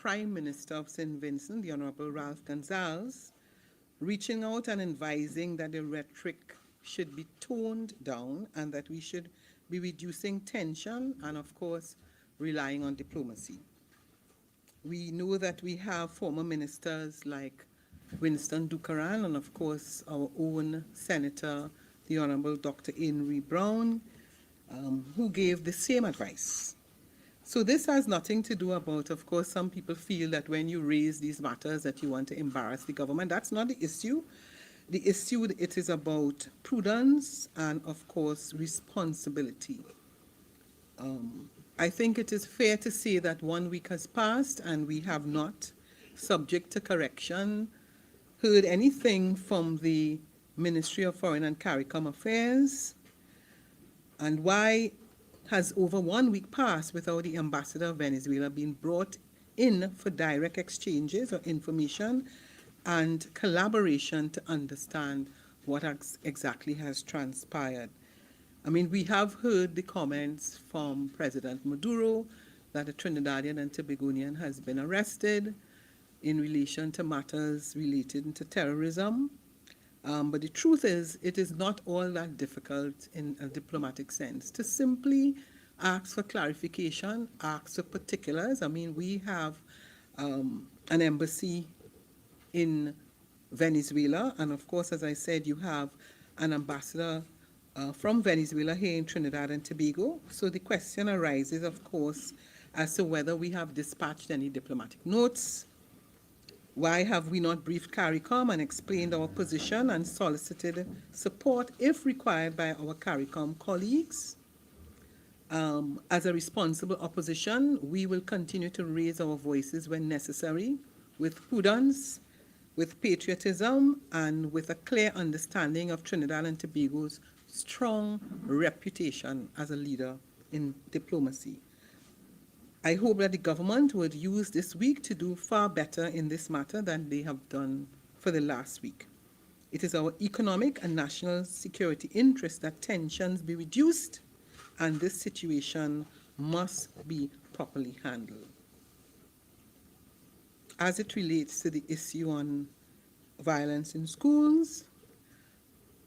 Prime Minister of St. Vincent, the Honorable Ralph Gonsalves, reaching out and advising that the rhetoric should be toned down and that we should be reducing tension and, of course, relying on diplomacy. We know that we have former ministers like Winston Dukaran and, of course, our own Senator, the Honorable Dr. Amory Brown, who gave the same advice. So this has nothing to do about, of course, some people feel that when you raise these matters that you want to embarrass the government. That's not the issue. The issue, it is about prudence and, of course, responsibility. I think it is fair to say that 1 week has passed and we have not, subject to correction, heard anything from the Ministry of Foreign and CARICOM Affairs. And why has over 1 week passed without the ambassador of Venezuela being brought in for direct exchanges of information and collaboration to understand what exactly has transpired? I mean, we have heard the comments from President Maduro that a Trinidadian and Tobagonian has been arrested in relation to matters related to terrorism. But the truth is, it is not all that difficult in a diplomatic sense to simply ask for clarification, ask for particulars. I mean, we have an embassy in Venezuela, and of course, as I said, you have an ambassador from Venezuela here in Trinidad and Tobago. So the question arises, of course, as to whether we have dispatched any diplomatic notes. Why have we not briefed CARICOM and explained our position and solicited support, if required, by our CARICOM colleagues? As a responsible opposition, we will continue to raise our voices when necessary, with prudence, with patriotism, and with a clear understanding of Trinidad and Tobago's strong reputation as a leader in diplomacy. I hope that the government would use this week to do far better in this matter than they have done for the last week. It is our economic and national security interest that tensions be reduced, and this situation must be properly handled. As it relates to the issue on violence in schools,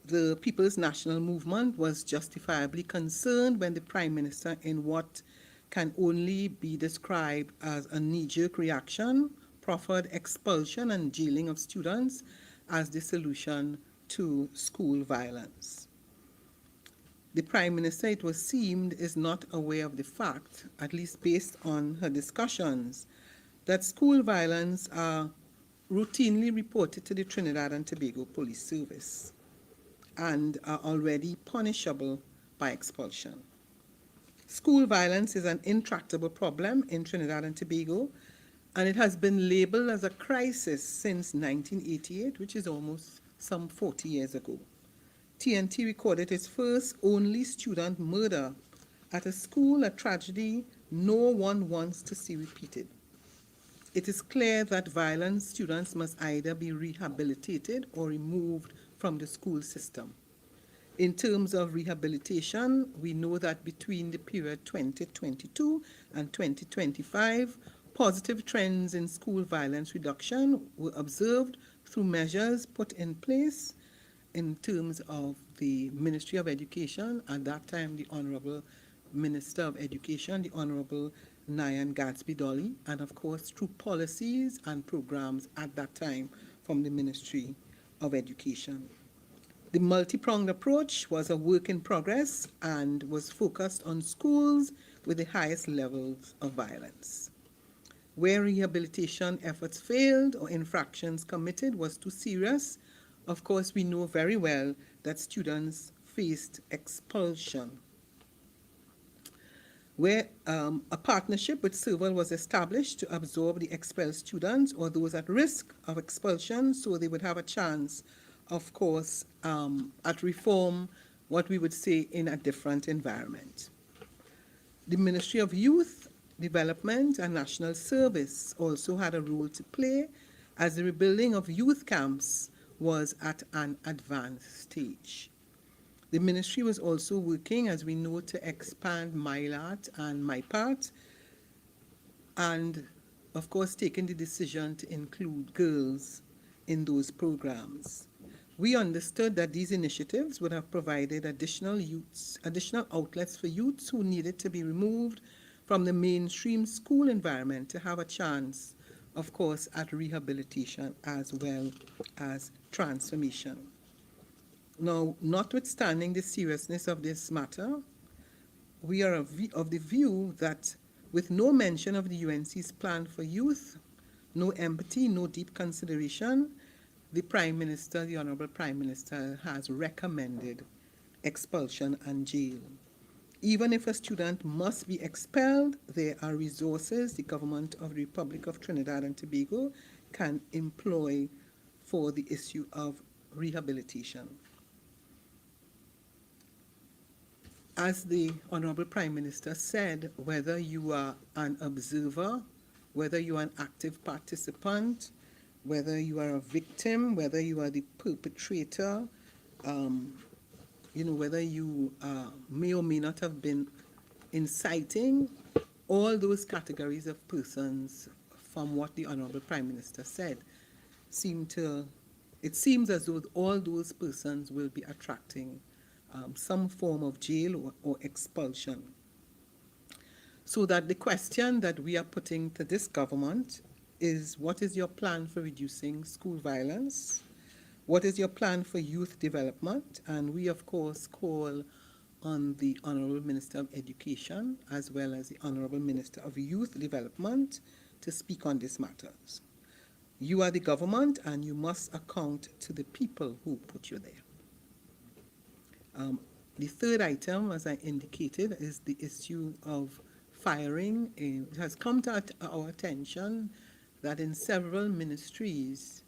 the People's National Movement was justifiably concerned when the Prime Minister, in what can only be described as a knee-jerk reaction, proffered expulsion and jailing of students as the solution to school violence. The Prime Minister, it was seemed, is not aware of the fact, at least based on her discussions, that school violence are routinely reported to the Trinidad and Tobago Police Service and are already punishable by expulsion. School violence is an intractable problem in Trinidad and Tobago, and it has been labeled as a crisis since 1988, which is almost some 40 years ago. TNT recorded its first only student murder at a school, a tragedy no one wants to see repeated. It is clear that violent students must either be rehabilitated or removed from the school system. In terms of rehabilitation, we know that between the period 2022 and 2025, positive trends in school violence reduction were observed through measures put in place in terms of the Ministry of Education, at that time the Honorable Minister of Education, the Honorable Nyan Gadsby-Dolly, and of course through policies and programs at that time from the Ministry of Education. The multi-pronged approach was a work in progress and was focused on schools with the highest levels of violence. Where rehabilitation efforts failed or infractions committed was too serious, of course we know very well that students faced expulsion. Where a partnership with Serval was established to absorb the expelled students or those at risk of expulsion, so they would have a chance, of course, at reform, what we would say in a different environment. The Ministry of Youth Development and National Service also had a role to play, as the rebuilding of youth camps was at an advanced stage. The ministry was also working, as we know, to expand MyLAT and MyPart, and of course, taken the decision to include girls in those programs. We understood that these initiatives would have provided additional outlets for youths who needed to be removed from the mainstream school environment to have a chance, of course, at rehabilitation as well as transformation. Now, notwithstanding the seriousness of this matter, we are of the view that with no mention of the UNC's plan for youth, no empathy, no deep consideration, the Prime Minister, the Honorable Prime Minister, has recommended expulsion and jail. Even if a student must be expelled, there are resources the government of the Republic of Trinidad and Tobago can employ for the issue of rehabilitation. As the Honorable Prime Minister said, whether you are an observer, whether you are an active participant, whether you are a victim, whether you are the perpetrator, whether you may or may not have been inciting, all those categories of persons, from what the Honorable Prime Minister said, it seems as though all those persons will be attracting some form of jail or expulsion. So that the question that we are putting to this government is, what is your plan for reducing school violence? What is your plan for youth development? And we, of course, call on the Honorable Minister of Education as well as the Honorable Minister of Youth Development to speak on these matters. You are the government and you must account to the people who put you there. The third item, as I indicated, is the issue of firing. It has come to our attention that in several ministries,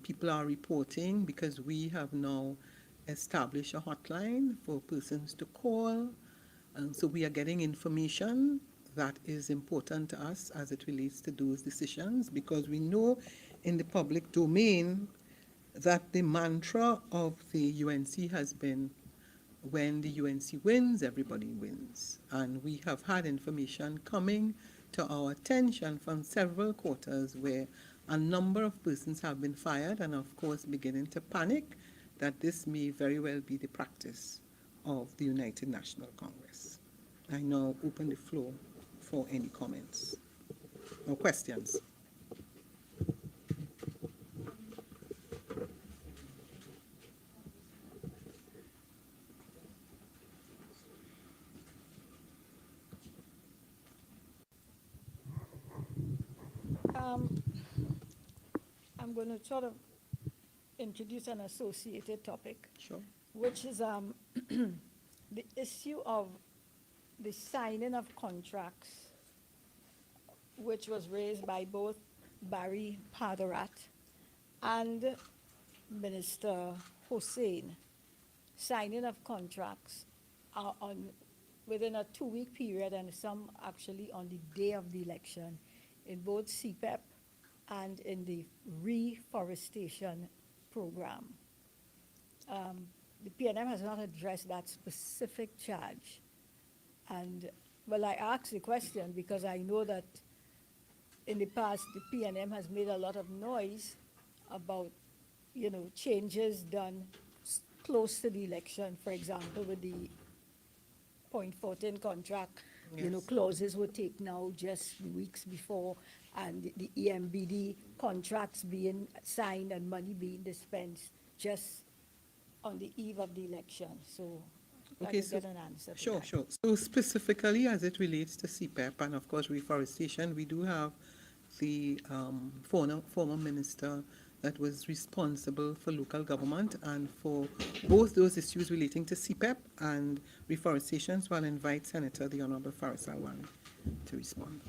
people are reporting, because we have now established a hotline for persons to call. So we are getting information that is important to us as it relates to those decisions, because we know in the public domain that the mantra of the UNC has been, when the UNC wins, everybody wins. And we have had information coming to our attention from several quarters where a number of persons have been fired, and of course beginning to panic that this may very well be the practice of the United National Congress. I now open the floor for any comments or questions. I'm going to sort of introduce an associated topic, Sure. which is the issue of the signing of contracts, which was raised by both Barry Padarat and Minister Hussein. Signing of contracts are within a 2-week period, and some actually on the day of the election, in both CPEP and in the reforestation program. The PNM has not addressed that specific charge. And, well, I asked the question because I know that in the past, the PNM has made a lot of noise about, changes done close to the election. For example, with the .14 contract, Yes. Clauses were taken out just weeks before, and the EMBD contracts being signed and money being dispensed just on the eve of the election. So Okay, get an answer to Sure, that. sure. So specifically as it relates to CPEP and of course reforestation, we do have the former minister that was responsible for local government and for both those issues relating to CPEP and reforestation. So I'll invite Senator the Honorable Faris Alwan to respond.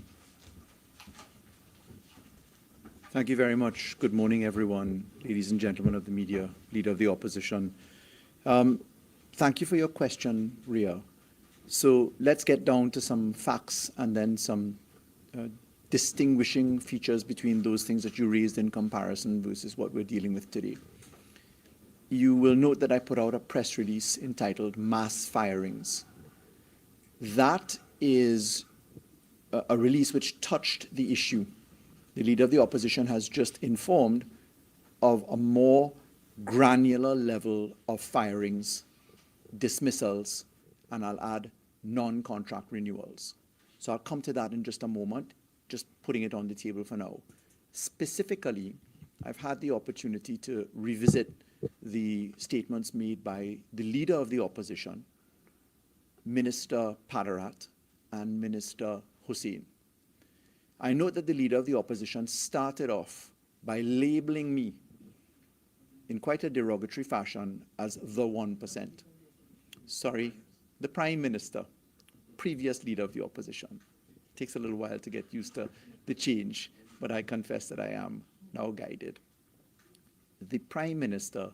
Thank you very much. Good morning, everyone, ladies and gentlemen of the media, Leader of the Opposition. Thank you for your question, Ria. So let's get down to some facts and then some distinguishing features between those things that you raised in comparison versus what we're dealing with today. You will note that I put out a press release entitled Mass Firings. That is a release which touched the issue The Leader of the Opposition has just informed of a more granular level of firings, dismissals, and I'll add non-contract renewals. So I'll come to that in just a moment, just putting it on the table for now. Specifically, I've had the opportunity to revisit the statements made by the Leader of the Opposition, Minister Padarat, and Minister Hussain. I note that the Leader of the Opposition started off by labeling me in quite a derogatory fashion as the 1%. Sorry, the Prime Minister, previous Leader of the Opposition. Takes a little while to get used to the change, but I confess that I am now guided. The Prime Minister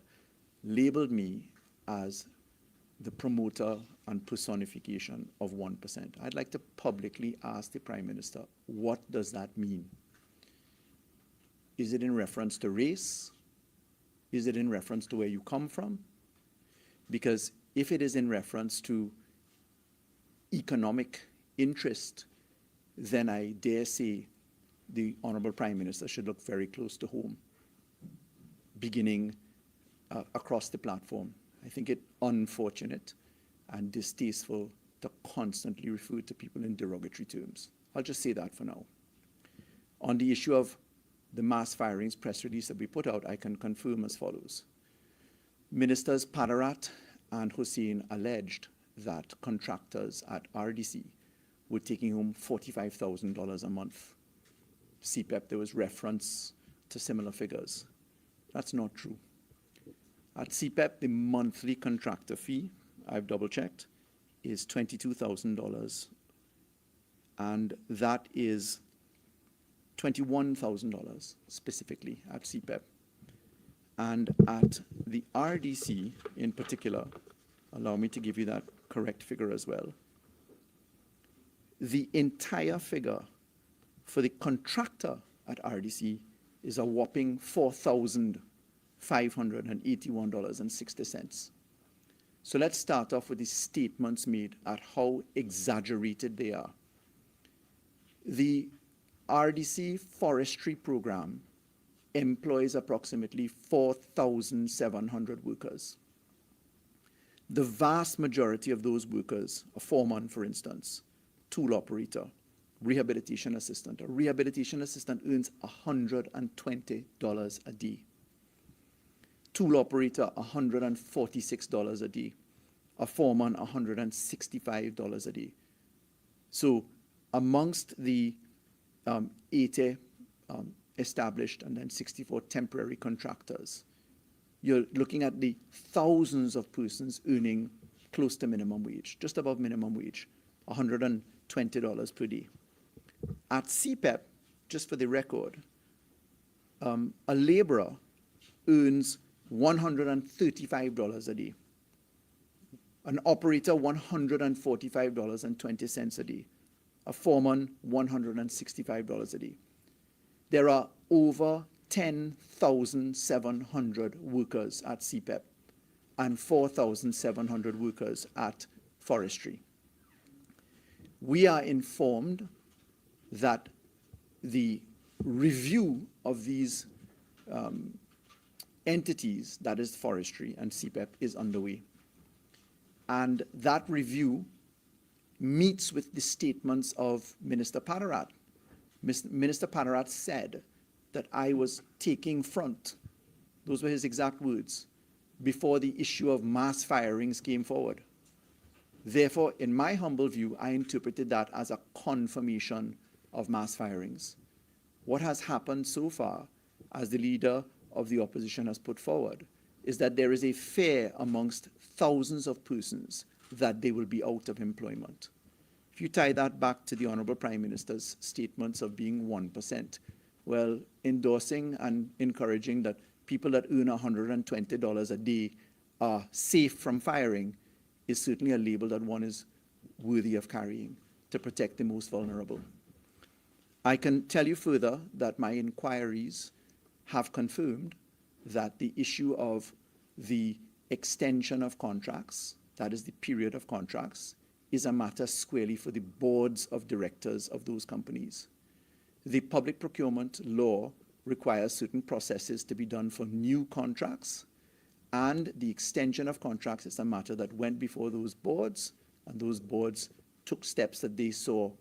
labeled me as the promoter and personification of 1%. I'd like to publicly ask the Prime Minister, what does that mean? Is it in reference to race? Is it in reference to where you come from? Because if it is in reference to economic interest, then I dare say the Honorable Prime Minister should look very close to home, beginning across the platform. I think it unfortunate and distasteful to constantly refer to people in derogatory terms. I'll just say that for now. On the issue of the mass firings press release that we put out, I can confirm as follows. Ministers Padarat and Hussain alleged that contractors at RDC were taking home $45,000 a month. CPEP, there was reference to similar figures. That's not true. At CPEP, the monthly contractor fee, I've double-checked, is $22,000, and that is $21,000 specifically at CPEP. And at the RDC in particular, allow me to give you that correct figure as well. The entire figure for the contractor at RDC is a whopping $4,581.60. So let's start off with the statements made at how exaggerated they are. The RDC forestry program employs approximately 4,700 workers. The vast majority of those workers, a foreman, for instance, tool operator, rehabilitation assistant. A rehabilitation assistant earns $120 a day. Tool operator, $146 a day. A foreman, $165 a day. So amongst the 80 established and then 64 temporary contractors, you're looking at the thousands of persons earning close to minimum wage, just above minimum wage, $120 per day. At CPEP, just for the record, a laborer earns $135 a day. An operator, $145.20 a day. A foreman, $165 a day. There are over 10,700 workers at CPEP and 4,700 workers at forestry. We are informed that the review of these entities, that is forestry and CPEP, is underway. And that review meets with the statements of Minister Padarat. Minister Padarat said that I was taking front, those were his exact words, before the issue of mass firings came forward. Therefore, in my humble view, I interpreted that as a confirmation of mass firings. What has happened so far, as the Leader of the Opposition has put forward, is that there is a fear amongst thousands of persons that they will be out of employment. If you tie that back to the Honorable Prime Minister's statements of being 1%, well, endorsing and encouraging that people that earn $120 a day are safe from firing is certainly a label that one is worthy of carrying to protect the most vulnerable. I can tell you further that my inquiries have confirmed that the issue of the extension of contracts, that is the period of contracts, is a matter squarely for the boards of directors of those companies. the public procurement law requires certain processes to be done for new contracts, and the extension of contracts is a matter that went before those boards, and those boards took steps that they saw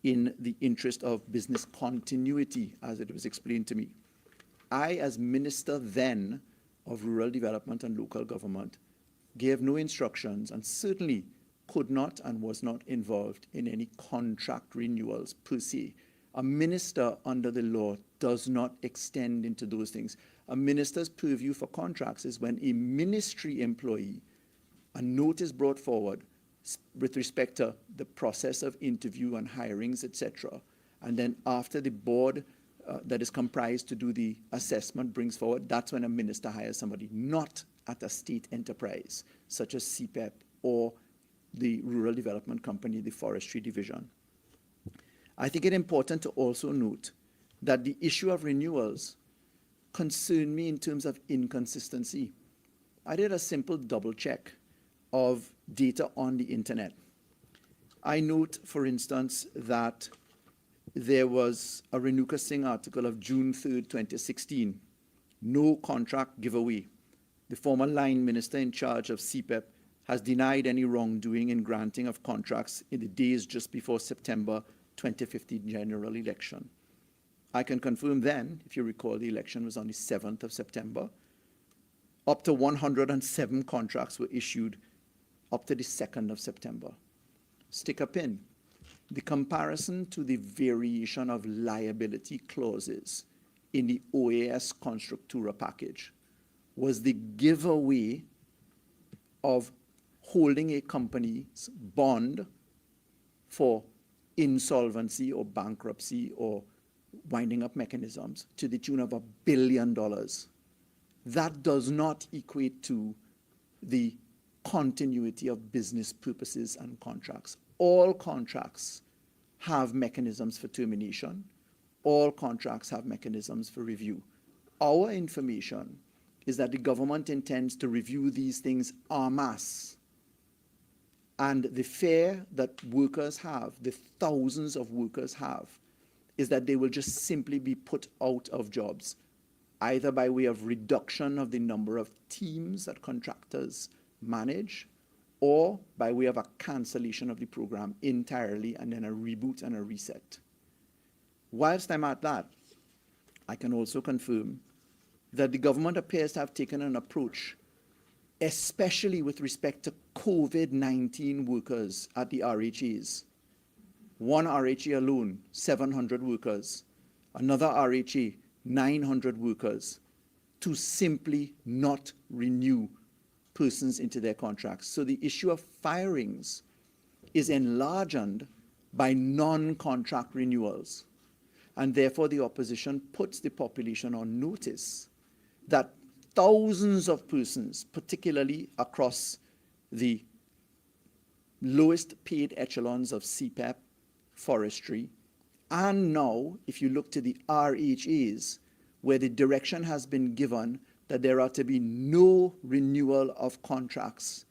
in the interest of business continuity, as it was explained to me. I, as Minister then of Rural Development and Local Government, gave no instructions and certainly could not and was not involved in any contract renewals per se. A minister under the law does not extend into those things. A minister's purview for contracts is when a ministry employee, a note is brought forward with respect to the process of interview and hirings, etc. And then after the board that is comprised to do the assessment brings forward, that's when a minister hires somebody, not at a state enterprise, such as CPEP or the Rural Development Company, the Forestry Division. I think it important to also note that the issue of renewals concerned me in terms of inconsistency. I did a simple double check of data on the internet. I note, for instance, that there was a Renuka Singh article of June 3rd, 2016, no contract giveaway. The former line minister in charge of CPEP has denied any wrongdoing in granting of contracts in the days just before September 2015 general election. I can confirm then, if you recall, the election was on the 7th of September. Up to 107 contracts were issued up to the 2nd of September. Stick a pin. The comparison to the variation of liability clauses in the OAS Constructura package was the giveaway of holding a company's bond for insolvency or bankruptcy or winding up mechanisms to the tune of $1 billion. That does not equate to the continuity of business purposes and contracts. All contracts have mechanisms for termination. All contracts have mechanisms for review. Our information is that the government intends to review these things en masse. And the fear that workers have, the thousands of workers have, is that they will just simply be put out of jobs, either by way of reduction of the number of teams that contractors manage, or by way of a cancellation of the program entirely and then a reboot and a reset. Whilst I'm at that, I can also confirm that the government appears to have taken an approach, especially with respect to COVID-19 workers at the RHAs. One RHA alone, 700 workers. Another RHA, 900 workers, to simply not renew persons into their contracts. So the issue of firings is enlarged by non-contract renewals. And therefore the opposition puts the population on notice that thousands of persons, particularly across the lowest paid echelons of CPEP, forestry, and now, if you look to the RHAs, where the direction has been given that there are to be no renewal of contracts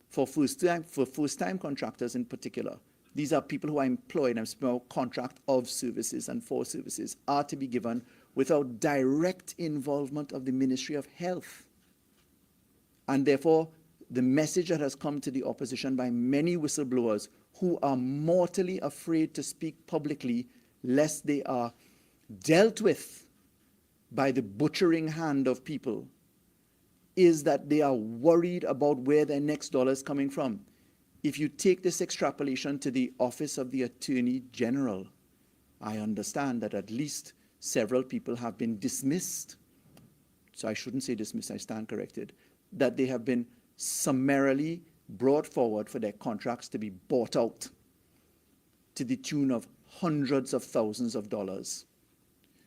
for first-time contractors in particular. These are people who are employed, and small contract of services and for services are to be given without direct involvement of the Ministry of Health. And therefore, the message that has come to the opposition by many whistleblowers who are mortally afraid to speak publicly lest they are dealt with by the butchering hand of people is that they are worried about where their next dollar is coming from. If you take this extrapolation to the Office of the Attorney General, I understand that at least several people have been dismissed. So I shouldn't say dismissed, I stand corrected. That they have been summarily brought forward for their contracts to be bought out to the tune of hundreds of thousands of dollars.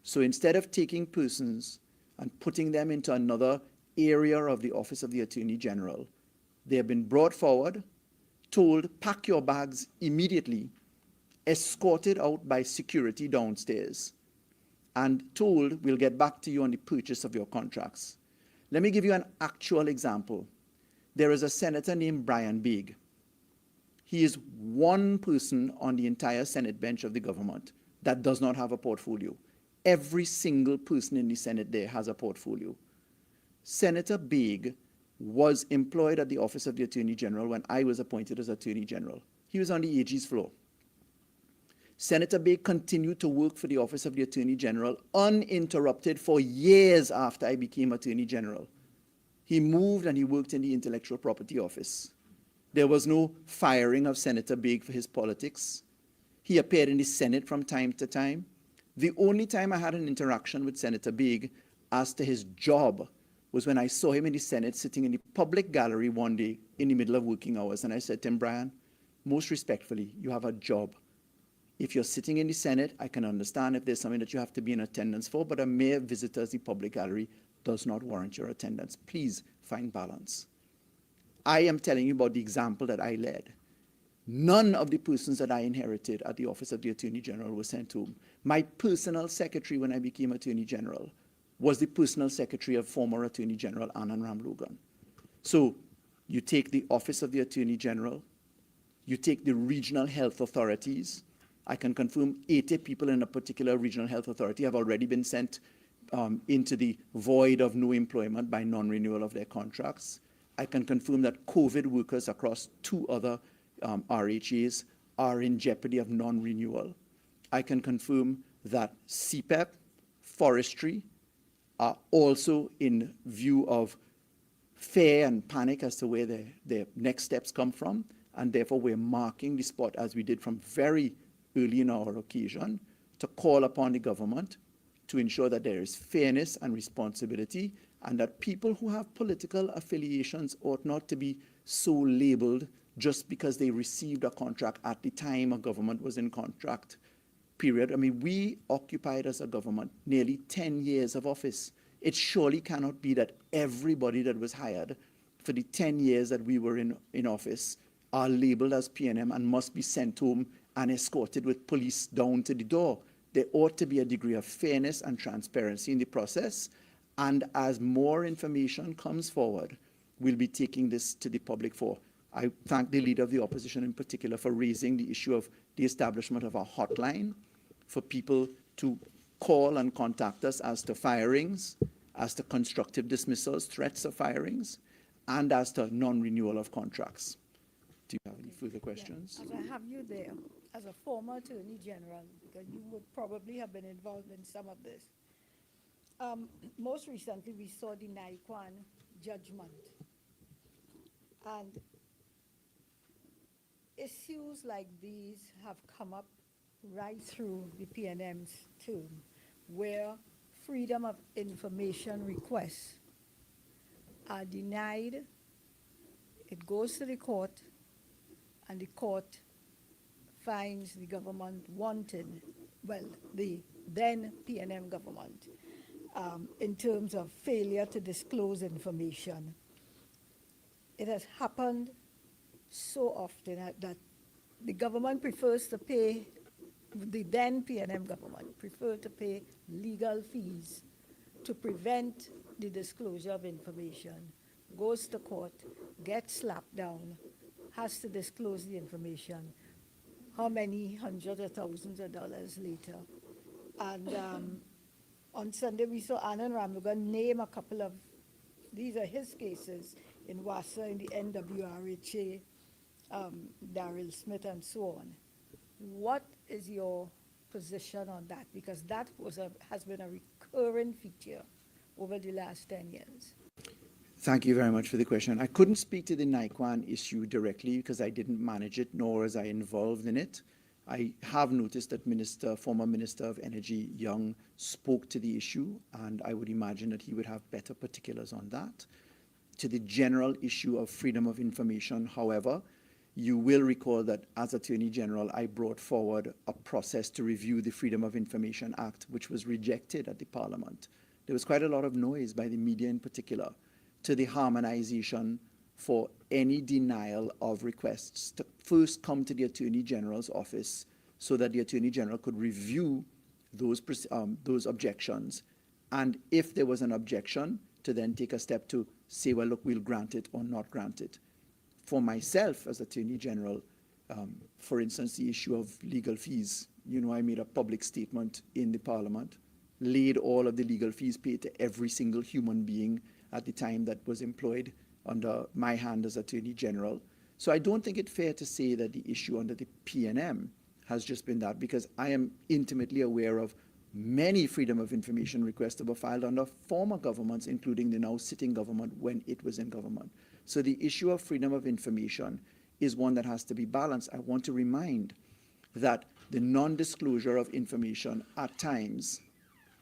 So instead of taking persons and putting them into another area of the Office of the Attorney General, they have been brought forward, told, pack your bags immediately, escorted out by security downstairs, and told, we'll get back to you on the purchase of your contracts. Let me give you an actual example. There is a senator named Brian Bigg. He is one person on the entire Senate bench of the government. that does not have a portfolio. Every single person in the Senate there has a portfolio. Senator Beg was employed at the Office of the Attorney General when I was appointed as Attorney General. He was on the AG's floor. Senator Beg continued to work for the Office of the Attorney General uninterrupted for years after I became Attorney General. He moved and he worked in the Intellectual Property Office. There was no firing of Senator Beg for his politics. He appeared in the Senate from time to time. The only time I had an interaction with Senator Beg as to his job was when I saw him in the Senate sitting in the public gallery one day in the middle of working hours. And I said to him, Brian, most respectfully, you have a job. If you're sitting in the Senate, I can understand if there's something that you have to be in attendance for, but a mere visitor at the public gallery does not warrant your attendance. Please find balance. I am telling you about the example that I led. None of the persons that I inherited at the Office of the Attorney General were sent home. My personal secretary when I became Attorney General was the personal secretary of former Attorney General Anand Ramlogan. So you take the Office of the Attorney General, you take the regional health authorities. I can confirm 80 people in a particular regional health authority have already been sent into the void of no employment by non-renewal of their contracts. I can confirm that COVID workers across 2 other RHAs are in jeopardy of non-renewal. I can confirm that CPEP, forestry, are also in view of fear and panic as to where their next steps come from, and therefore we're marking the spot as we did from very early in our occasion to call upon the government to ensure that there is fairness and responsibility, and that people who have political affiliations ought not to be so labeled just because they received a contract at the time a government was in contract period. I mean, we occupied as a government nearly 10 years of office. It surely cannot be that everybody that was hired for the 10 years that we were in office are labeled as PNM and must be sent home and escorted with police down to the door. There ought to be a degree of fairness and transparency in the process. And as more information comes forward, we'll be taking this to the public for. I thank the Leader of the Opposition in particular for raising the issue of the establishment of a hotline for people to call and contact us as to firings, as to constructive dismissals, threats of firings, and as to non-renewal of contracts. Do you have any further questions? Yeah. As I have you there, as a former Attorney General, because you would probably have been involved in some of this. Most recently, we saw the NIQUAN judgment. And issues like these have come up right through the PNM's term, where freedom of information requests are denied. It goes to the court, and the court finds the government wanted, well, the then PNM government, in terms of failure to disclose information. It has happened so often that the government prefers to pay, the then PNM government preferred to pay legal fees to prevent the disclosure of information, goes to court, gets slapped down, has to disclose the information, how many hundreds of thousands of dollars later. And on Sunday, we saw Anand Ramlogan name a couple of, these are his cases in WASA, in the NWRHA, Daryl Smith, and so on. What is your position on that? Because that has been a recurring feature over the last 10 years. Thank you very much for the question. I couldn't speak to the NIQUAN issue directly because I didn't manage it, nor was I involved in it. I have noticed that former Minister of Energy Young spoke to the issue, and I would imagine that he would have better particulars on that. To the general issue of freedom of information, however, you will recall that as Attorney General, I brought forward a process to review the Freedom of Information Act, which was rejected at the Parliament. There was quite a lot of noise by the media in particular to the harmonization for any denial of requests to first come to the Attorney General's office so that the Attorney General could review those objections. And if there was an objection, to then take a step to say, well, look, we'll grant it or not grant it. For myself as Attorney General, for instance, the issue of legal fees I made a public statement in the parliament, laid all of the legal fees paid to every single human being at the time that was employed under my hand as Attorney General. So I don't think it's fair to say that the issue under the PNM has just been that, because I am intimately aware of many freedom of information requests that were filed under former governments, including the now sitting government when it was in government. So the issue of freedom of information is one that has to be balanced. I want to remind that the non-disclosure of information at times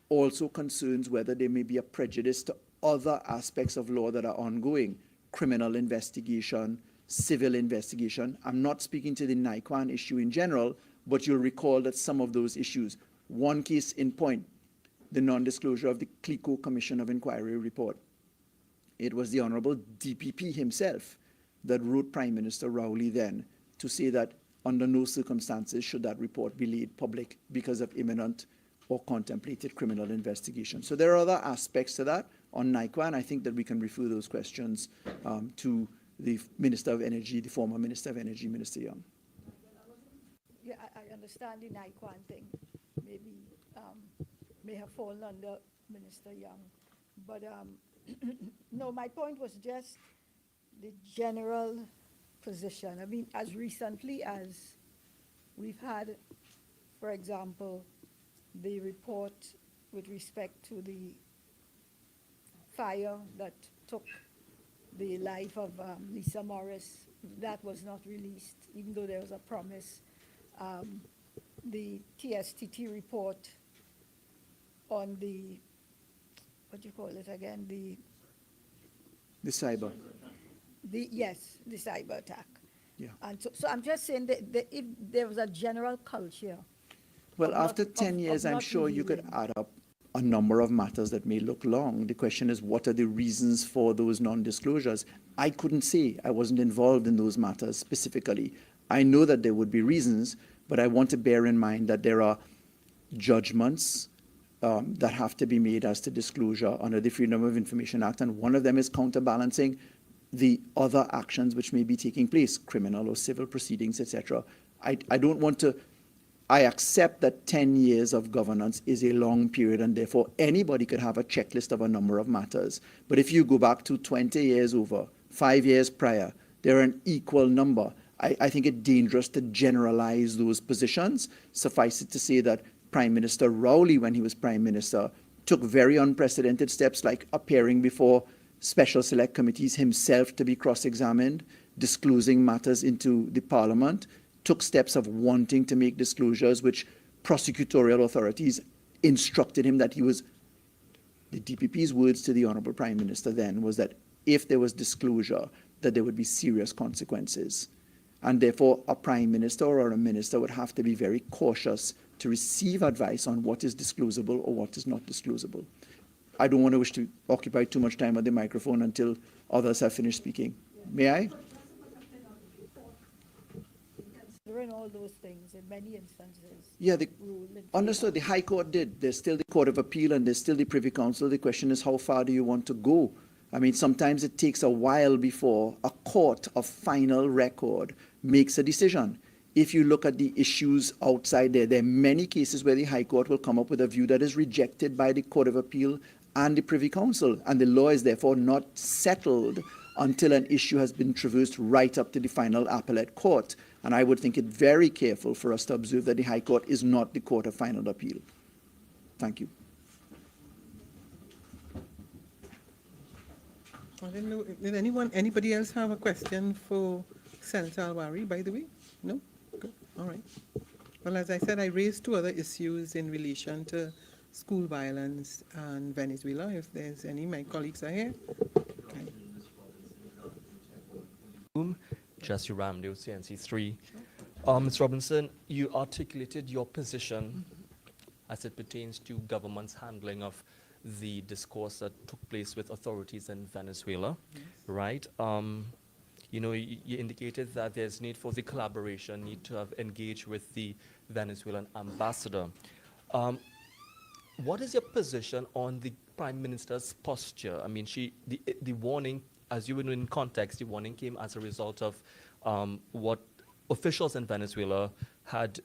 also concerns whether there may be a prejudice to other aspects of law that are ongoing, criminal investigation, civil investigation. I'm not speaking to the NIQUAN issue in general, but you'll recall that some of those issues, one case in point, the non-disclosure of the CLICO Commission of Inquiry report. It was the Honorable DPP himself that wrote Prime Minister Rowley then to say that under no circumstances should that report be made public because of imminent or contemplated criminal investigation. So there are other aspects to that. On NIQUAN, I think that we can refer those questions to the Minister of Energy, the former Minister of Energy, Minister Young. Yeah, I understand the NIQUAN thing. Maybe may have fallen under Minister Young. But no, my point was just the general position. I mean, as recently as we've had, for example, the report with respect to the fire that took the life of Lisa Morris, that was not released, even though there was a promise. The TSTT report on the, what do you call it again? The cyber. Yes, the cyber attack. Yeah. And so I'm just saying that if there was a general culture. Well, after 10 years, I'm sure you could add up a number of matters that may look long. The question is, what are the reasons for those non-disclosures? I couldn't say. I wasn't involved in those matters specifically. I know that there would be reasons, but I want to bear in mind that there are judgments that have to be made as to disclosure under the Freedom of Information Act, and one of them is counterbalancing the other actions which may be taking place, criminal or civil proceedings, etc. I don't want to. I accept that 10 years of governance is a long period, and therefore anybody could have a checklist of a number of matters. But if you go back to 20 years over, 5 years prior, they're an equal number. I think it's dangerous to generalize those positions. Suffice it to say that Prime Minister Rowley, when he was Prime Minister, took very unprecedented steps like appearing before special select committees himself to be cross-examined, disclosing matters into the Parliament, took steps of wanting to make disclosures which prosecutorial authorities instructed him that he was. The DPP's words to the Honourable Prime Minister then was that if there was disclosure, that there would be serious consequences. And therefore, a Prime Minister or a Minister would have to be very cautious to receive advice on what is disclosable or what is not disclosable. I don't want to wish to occupy too much time at the microphone until others have finished speaking. May I? Considering all those things in many instances. Yeah, ruled in understood. The High Court did. There's still the Court of Appeal and there's still the Privy Council. The question is, how far do you want to go? I mean, sometimes it takes a while before a court of final record makes a decision. If you look at the issues outside there, there are many cases where the High Court will come up with a view that is rejected by the Court of Appeal and the Privy Council, and the law is therefore not settled until an issue has been traversed right up to the final appellate court. And I would think it very careful for us to observe that the High Court is not the court of final appeal. Thank you. I didn't know, did anybody else have a question for Senator Alwari, by the way? No? Good. All right. Well, as I said, I raised two other issues in relation to school violence and Venezuela. If there's any, my colleagues are here. Jesse Ramdale, CNC3. Ms. Robinson, you articulated your position as it pertains to government's handling of the discourse that took place with authorities in Venezuela, right? You know, you indicated that there's need for the collaboration, need to have engaged with the Venezuelan ambassador. What is your position on the Prime Minister's posture? I mean, the warning, as you were in context, the warning came as a result of what officials in Venezuela had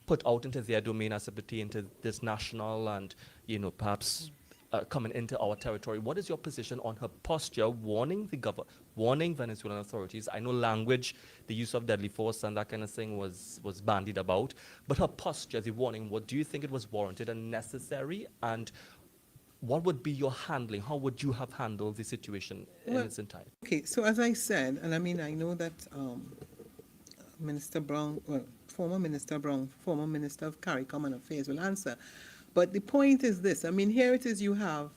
put out into their domain as it pertains to this national and, perhaps coming into our territory. What is your position on her posture warning Venezuelan authorities? I know language, the use of deadly force and that kind of thing was bandied about, but her posture, the warning, what do you think it was warranted and necessary? And what would be your handling? How would you have handled the situation in its entirety? Okay, so as I said, and I mean, I know that Minister Brown, former Minister Brown, former Minister of CARICOM and Affairs will answer. But the point is this, I mean, here it is, you have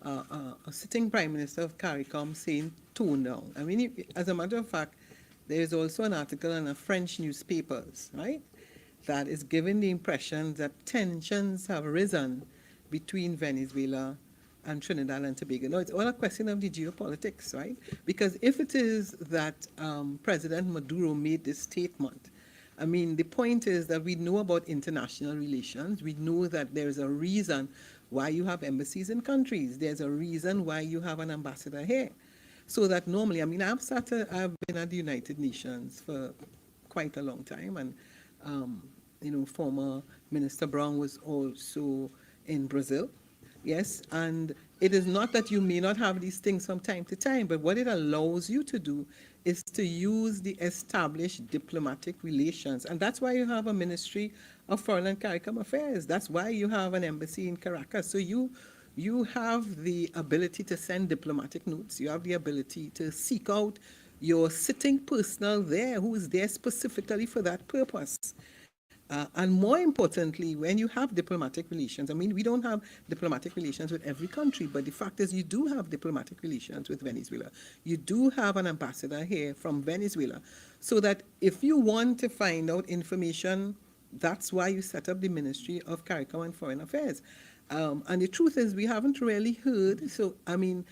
a sitting Prime Minister of CARICOM saying tone down. I mean, as a matter of fact, there is also an article in a French newspapers, right, that is giving the impression that tensions have risen between Venezuela and Trinidad and Tobago. No, it's all a question of the geopolitics, right? Because if it is that President Maduro made this statement, I mean, the point is that we know about international relations. We know that there's a reason why you have embassies in countries. There's a reason why you have an ambassador here. So that normally, I mean, I've been at the United Nations for quite a long time, and former Minister Brown was also in Brazil. Yes, and it is not that you may not have these things from time to time, but what it allows you to do is to use the established diplomatic relations. And that's why you have a Ministry of Foreign and CARICOM Affairs. That's why you have an embassy in Caracas. So you have the ability to send diplomatic notes. You have the ability to seek out your sitting personnel there who is there specifically for that purpose. And more importantly, when you have diplomatic relations, I mean, we don't have diplomatic relations with every country, but the fact is you do have diplomatic relations with Venezuela. You do have an ambassador here from Venezuela. So that if you want to find out information, that's why you set up the Ministry of CARICOM and Foreign Affairs. And the truth is we haven't really heard. So, I mean,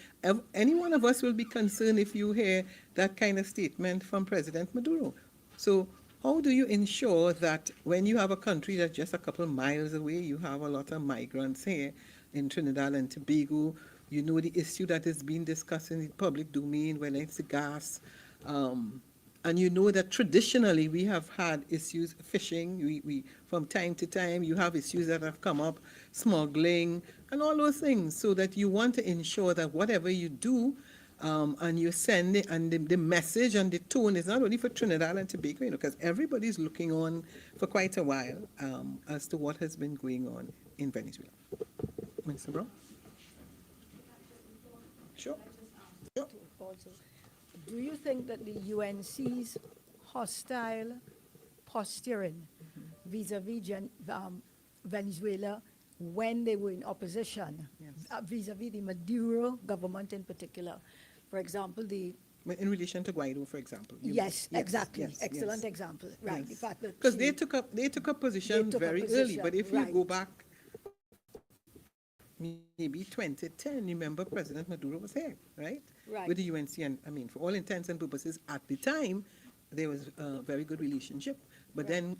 any one of us will be concerned if you hear that kind of statement from President Maduro. So, how do you ensure that when you have a country that's just a couple of miles away, you have a lot of migrants here in Trinidad and Tobago, you know the issue that is being discussed in the public domain, whether it's the gas, and you know that traditionally we have had issues, fishing, we from time to time, you have issues that have come up, smuggling, and all those things, so that you want to ensure that whatever you do, and you send it, and the message and the tone is not only for Trinidad and Tobago, because everybody's looking on for quite a while as to what has been going on in Venezuela. Mr. Brown? Sure. Sure. Also, do you think that the UNC's hostile posturing vis-a-vis Venezuela when they were in opposition, vis-a-vis the Maduro government in particular, for example, in relation to Guaido, for example. Yes, exactly. Excellent example. Right. Yes. The fact that because they took a position very early, but if you go back maybe 2010, remember President Maduro was here, right? Right. With the UNC, and I mean, for all intents and purposes, at the time, there was a very good relationship. But then,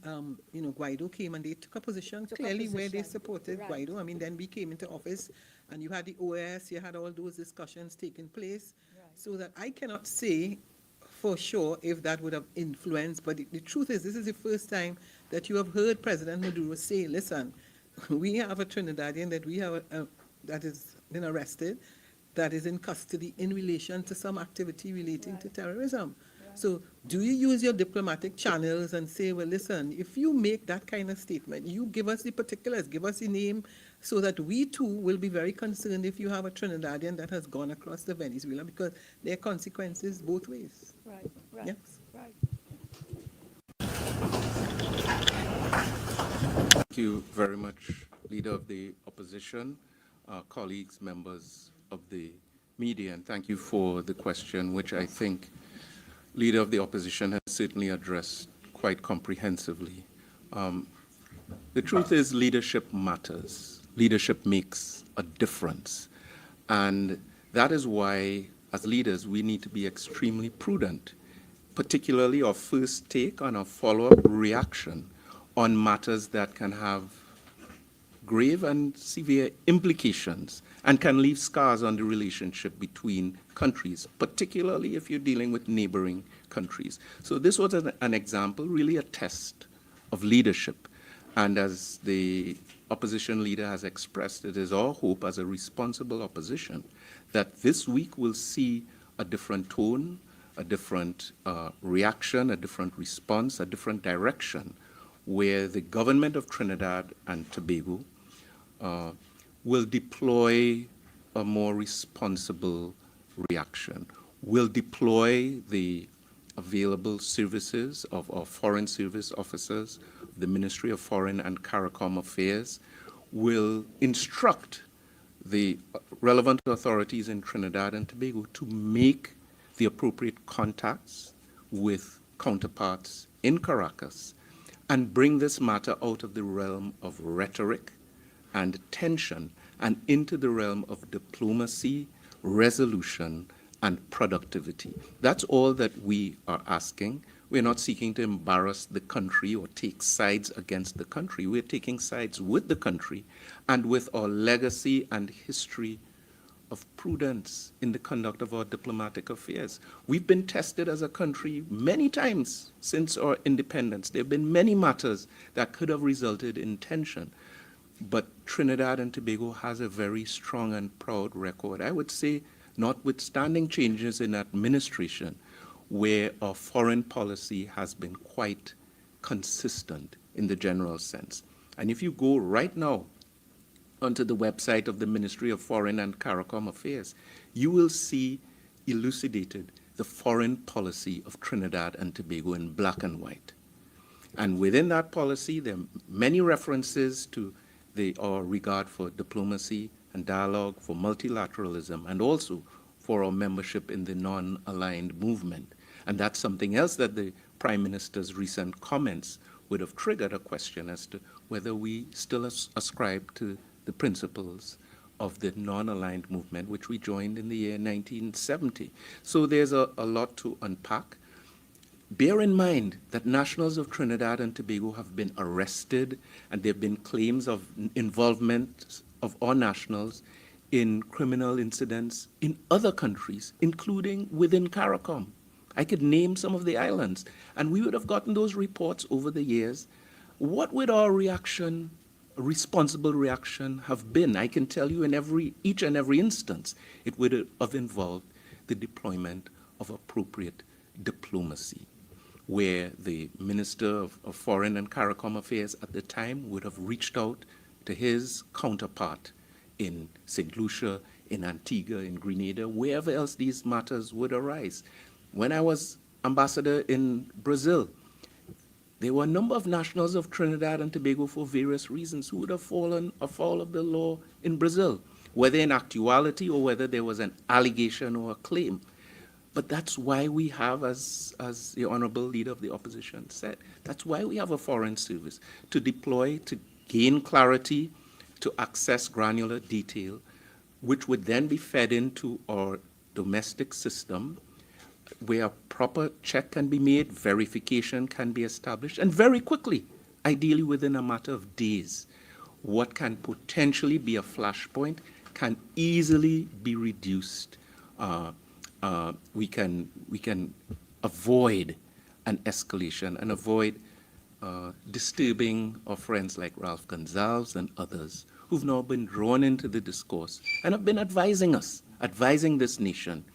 Guaido came and they took a position clearly where they supported Guaido. I mean, then we came into office and you had the OS, you had all those discussions taking place. Right. So that I cannot say for sure if that would have influenced, but the truth is, this is the first time that you have heard President Maduro say, listen, we have a Trinidadian that we have that has been arrested, that is in custody in relation to some activity relating to terrorism. So do you use your diplomatic channels and say, well, listen, if you make that kind of statement, you give us the particulars, give us the name, so that we too will be very concerned if you have a Trinidadian that has gone across to Venezuela, because there are consequences both ways. Right, right, Yes. right. Thank you very much, Leader of the Opposition, colleagues, members of the media, and thank you for the question, which I think Leader of the Opposition has certainly addressed quite comprehensively. The truth is, leadership matters. Leadership makes a difference. And that is why, as leaders, we need to be extremely prudent, particularly our first take and our follow-up reaction on matters that can have grave and severe implications and can leave scars on the relationship between countries, particularly if you're dealing with neighboring countries. So this was an example, really a test of leadership. And as the opposition leader has expressed, it is our hope as a responsible opposition that this week will see a different tone, a different reaction, a different response, a different direction, where the government of Trinidad and Tobago will deploy a more responsible reaction, will deploy the available services of our foreign service officers, the Ministry of Foreign and CARICOM Affairs, will instruct the relevant authorities in Trinidad and Tobago to make the appropriate contacts with counterparts in Caracas and bring this matter out of the realm of rhetoric and tension and into the realm of diplomacy, resolution, and productivity. That's all that we are asking. We're not seeking to embarrass the country or take sides against the country. We're taking sides with the country and with our legacy and history of prudence in the conduct of our diplomatic affairs. We've been tested as a country many times since our independence. There have been many matters that could have resulted in tension. But Trinidad and Tobago has a very strong and proud record. I would say, notwithstanding changes in administration, where our foreign policy has been quite consistent in the general sense. And if you go right now onto the website of the Ministry of Foreign and CARICOM Affairs, you will see elucidated the foreign policy of Trinidad and Tobago in black and white. And within that policy, there are many references to our regard for diplomacy and dialogue, for multilateralism, and also for our membership in the non-aligned movement. And that's something else that the Prime Minister's recent comments would have triggered a question as to whether we still ascribe to the principles of the non-aligned movement, which we joined in the year 1970. So there's a lot to unpack. Bear in mind that nationals of Trinidad and Tobago have been arrested, and there have been claims of involvement of our nationals in criminal incidents in other countries, including within CARICOM. I could name some of the islands, and we would have gotten those reports over the years. What would our reaction, a responsible reaction, have been? I can tell you in each and every instance, it would have involved the deployment of appropriate diplomacy, where the Minister of Foreign and CARICOM Affairs at the time would have reached out to his counterpart in St. Lucia, in Antigua, in Grenada, wherever else these matters would arise. When I was ambassador in Brazil, there were a number of nationals of Trinidad and Tobago for various reasons who would have fallen afoul of the law in Brazil, whether in actuality or whether there was an allegation or a claim. But that's why we have, as the Honorable Leader of the Opposition said, that's why we have a foreign service, to deploy, to gain clarity, to access granular detail, which would then be fed into our domestic system, where a proper check can be made, verification can be established, and very quickly, ideally within a matter of days, what can potentially be a flashpoint can easily be reduced. We can avoid an escalation and avoid disturbing our friends like Ralph Gonsalves and others who've now been drawn into the discourse and have been advising us, advising this nation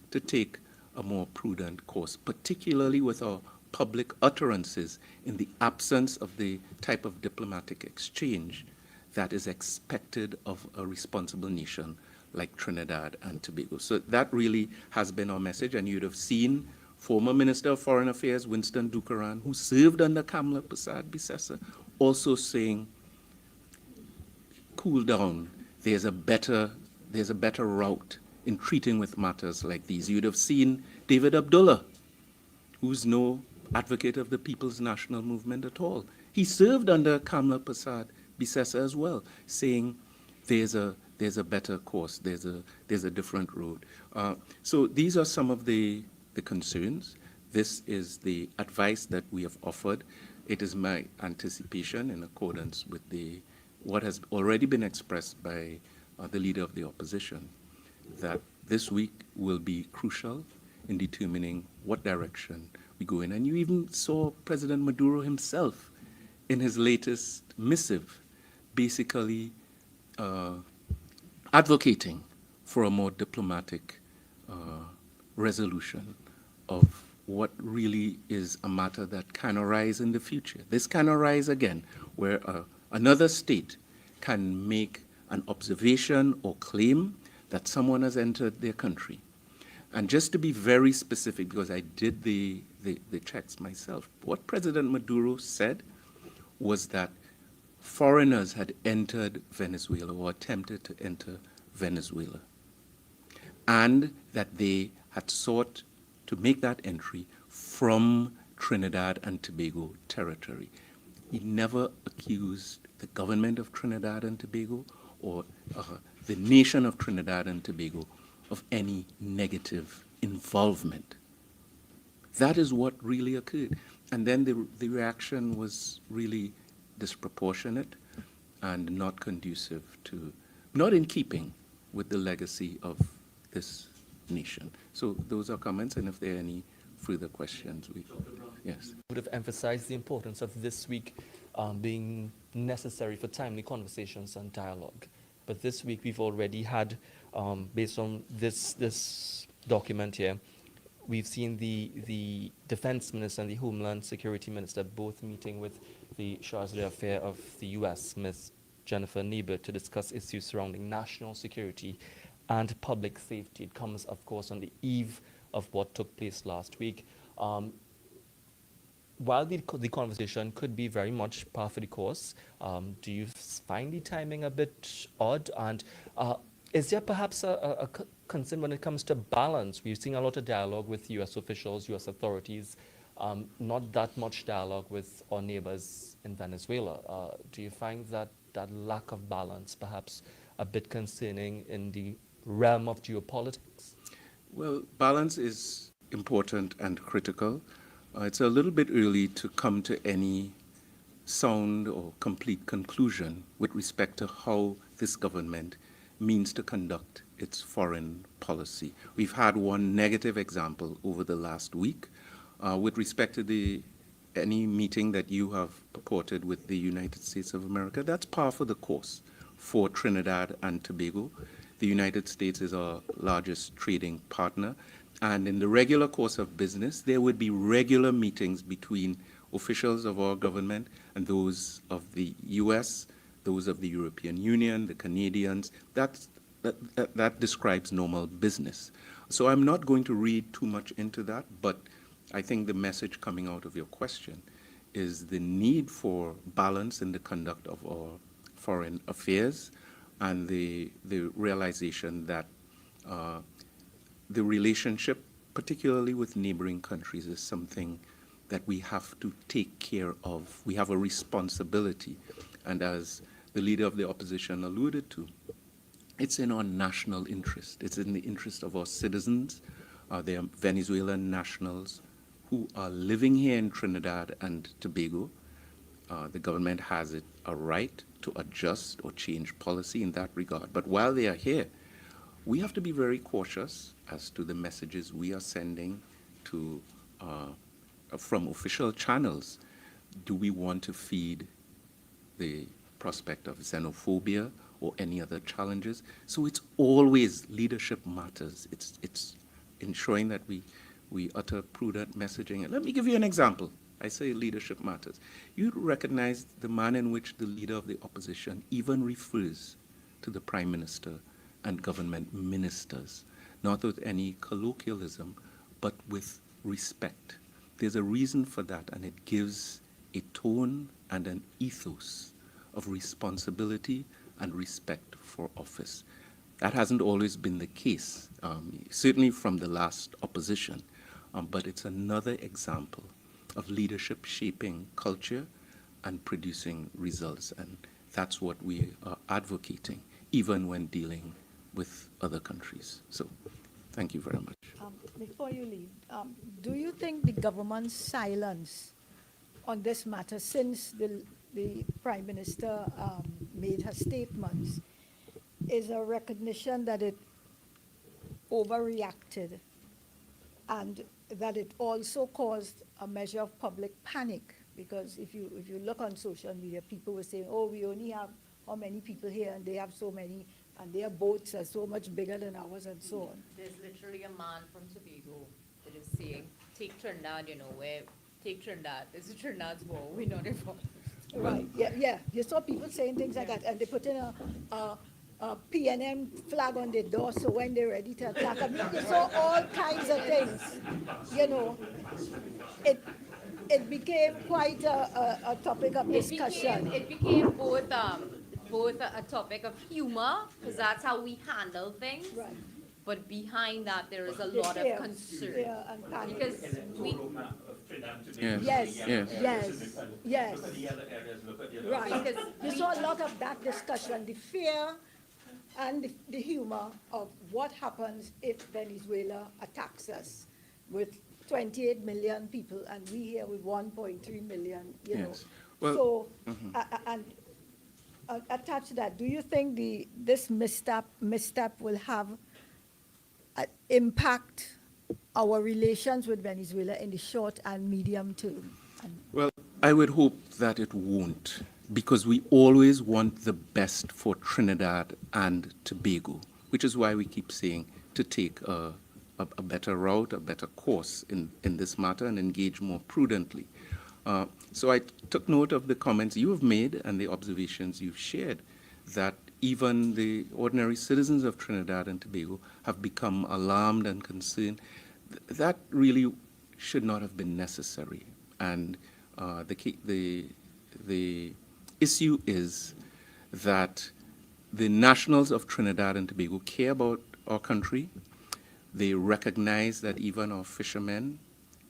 to take a more prudent course, particularly with our public utterances in the absence of the type of diplomatic exchange that is expected of a responsible nation like Trinidad and Tobago. So that really has been our message, and you'd have seen former Minister of Foreign Affairs Winston Dukaran, who served under Kamla Persad-Bissessar, also saying, cool down, there's a better route in treating with matters like these. You'd have seen David Abdullah, who's no advocate of the People's National Movement at all. He served under Kamla Persad-Bissessar as well, saying there's a better course, there's a different road. So these are some of the concerns. This is the advice that we have offered. It is my anticipation, in accordance with what has already been expressed by the Leader of the Opposition, that this week will be crucial in determining what direction we go in. And you even saw President Maduro himself in his latest missive, basically advocating for a more diplomatic resolution of what really is a matter that can arise in the future. This can arise again, where another state can make an observation or claim that someone has entered their country. And just to be very specific, because I did the checks myself, what President Maduro said was that foreigners had entered Venezuela or attempted to enter Venezuela, and that they had sought to make that entry from Trinidad and Tobago territory. He never accused the government of Trinidad and Tobago or the nation of Trinidad and Tobago of any negative involvement. That is what really occurred. And then the reaction was really disproportionate and not conducive to, not in keeping with the legacy of this nation. So those are comments, and if there are any further questions, yes. Would have emphasized the importance of this week being necessary for timely conversations and dialogue. But this week we've already had, based on this document here, we've seen the Defense Minister and the Homeland Security Minister both meeting with the Charge d'Affaires of the U.S., Ms. Jennifer Niebert, to discuss issues surrounding national security and public safety. It comes, of course, on the eve of what took place last week. While the conversation could be very much par for the course, do you find the timing a bit odd? And is there perhaps a concern when it comes to balance? We've seen a lot of dialogue with U.S. officials, U.S. authorities, not that much dialogue with our neighbors in Venezuela. Do you find that lack of balance perhaps a bit concerning in the realm of geopolitics? Well, balance is important and critical. It's a little bit early to come to any sound or complete conclusion with respect to how this government means to conduct its foreign policy. We've had one negative example over the last week with respect to any meeting that you have purported with the United States of America. That's par for the course for Trinidad and Tobago. The United States is our largest trading partner. And in the regular course of business, there would be regular meetings between officials of our government and those of the US, those of the European Union, the Canadians. That describes normal business. So I'm not going to read too much into that, but I think the message coming out of your question is the need for balance in the conduct of our foreign affairs and the realization that the relationship, particularly with neighboring countries, is something that we have to take care of. We have a responsibility. And as the leader of the opposition alluded to, it's in our national interest. It's in the interest of our citizens. They are Venezuelan nationals who are living here in Trinidad and Tobago. The government has a right to adjust or change policy in that regard. But while they are here, we have to be very cautious as to the messages we are sending to from official channels. Do we want to feed the prospect of xenophobia or any other challenges? So it's always leadership matters. It's ensuring that we utter prudent messaging. And let me give you an example. I say leadership matters. You recognize the manner in which the leader of the opposition even refers to the Prime Minister and government ministers, not with any colloquialism, but with respect. There's a reason for that, and it gives a tone and an ethos of responsibility and respect for office. That hasn't always been the case, certainly from the last opposition, but it's another example of leadership shaping culture and producing results, and that's what we are advocating, even when dealing with other countries. So, thank you very much. Before you leave, do you think the government's silence on this matter since the Prime Minister made her statements is a recognition that it overreacted and that it also caused a measure of public panic Because if you look on social media, people were saying, oh, we only have how many people here, and they have so many, and their boats are so much bigger than ours, and so on. There's literally a man from Tobago that is saying, take Trinidad, take Trinidad. This is Trinidad's war, we're not involved. Right, yeah. You saw people saying things like that, and they put in a PNM flag on their door, so when they're ready to attack, I mean, you saw all kinds of things, It became quite a topic of discussion. It became both a topic of humor, because that's how we handle things. Right. But behind that, there is a The lot fear, of concern. fear and panic. Because we, Yes. Right. Because You saw a lot of that discussion, the fear and the humor of what happens if Venezuela attacks us with 28 million people and we here with 1.3 million, Yes. Well, So, and attached to that, do you think this misstep will have impact our relations with Venezuela in the short and medium term? Well, I would hope that it won't, because we always want the best for Trinidad and Tobago, which is why we keep saying to take a better route, a better course in this matter and engage more prudently. So I took note of the comments you have made and the observations you've shared, that even the ordinary citizens of Trinidad and Tobago have become alarmed and concerned. That really should not have been necessary. And the issue is that the nationals of Trinidad and Tobago care about our country. They recognize that even our fishermen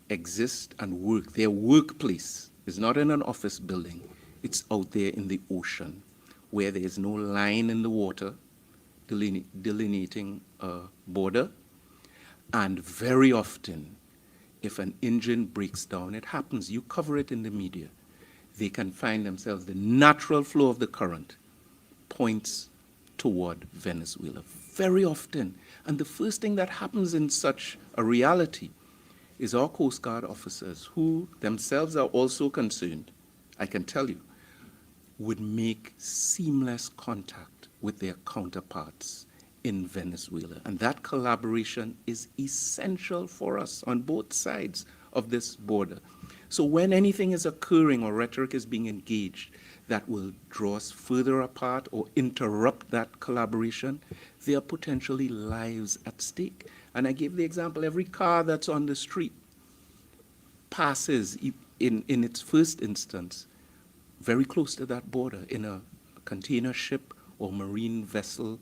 exist and work. Their workplace is not in an office building. It's out there in the ocean, where there is no line in the water delineating a border. And very often, if an engine breaks down, it happens. You cover it in the media. They can find themselves, the natural flow of the current points toward Venezuela very often. And the first thing that happens in such a reality is our Coast Guard officers, who themselves are also concerned, I can tell you, would make seamless contact with their counterparts in Venezuela. And that collaboration is essential for us on both sides of this border. So when anything is occurring or rhetoric is being engaged that will draw us further apart or interrupt that collaboration, there are potentially lives at stake. And I gave the example, every car that's on the street passes in its first instance very close to that border in a container ship or marine vessel.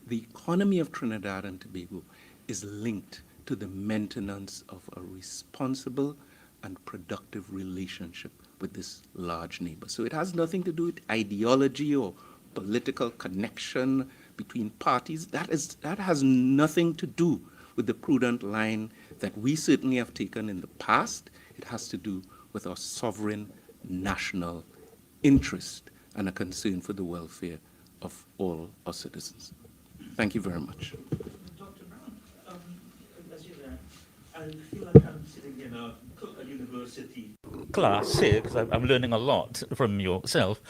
The economy of Trinidad and Tobago is linked to the maintenance of a responsible and productive relationship with this large neighbor. So it has nothing to do with ideology or political connection between parties. That has nothing to do with the prudent line that we certainly have taken in the past. It has to do with our sovereign national interest and a concern for the welfare of all our citizens. Thank you very much. Dr. Brown, as you know, I feel like I'm sitting in a university class here because I'm learning a lot from yourself.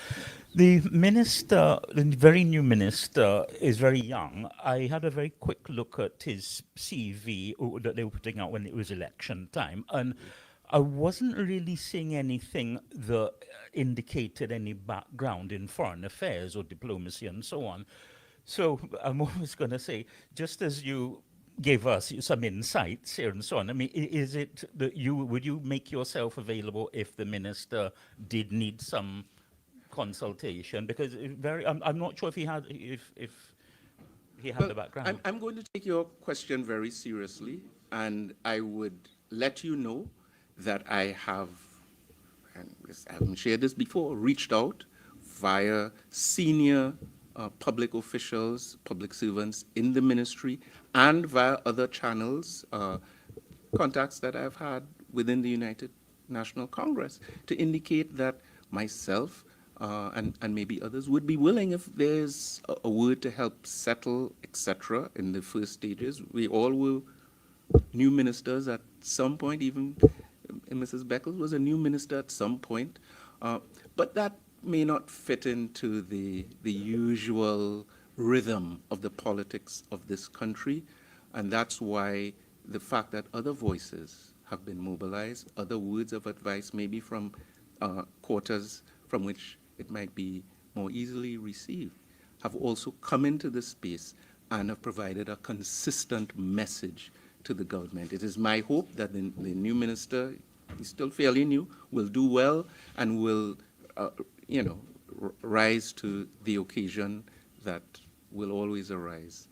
The minister, the very new minister, is very young. I had a very quick look at his CV that they were putting out when it was election time, and I wasn't really seeing anything that indicated any background in foreign affairs or diplomacy and so on. So I'm always going to say, just as you gave us some insights here and so on, I mean, is it that would you make yourself available if the minister did need some consultation? Because I'm not sure if he had the background. I'm going to take your question very seriously, and I would let you know that I have, and I haven't shared this before, reached out via senior public officials, public servants in the ministry, and via other channels, contacts that I've had within the United National Congress, to indicate that myself and maybe others would be willing, if there's a word to help settle, etc., in the first stages. We all were new ministers at some point, even and Mrs. Beckles was a new minister at some point, but that may not fit into the usual rhythm of the politics of this country, and that's why the fact that other voices have been mobilized, other words of advice, maybe from quarters from which it might be more easily received, have also come into this space and have provided a consistent message to the government. It is my hope that the new minister, he's still fairly new, will do well and will, rise to the occasion that will always arise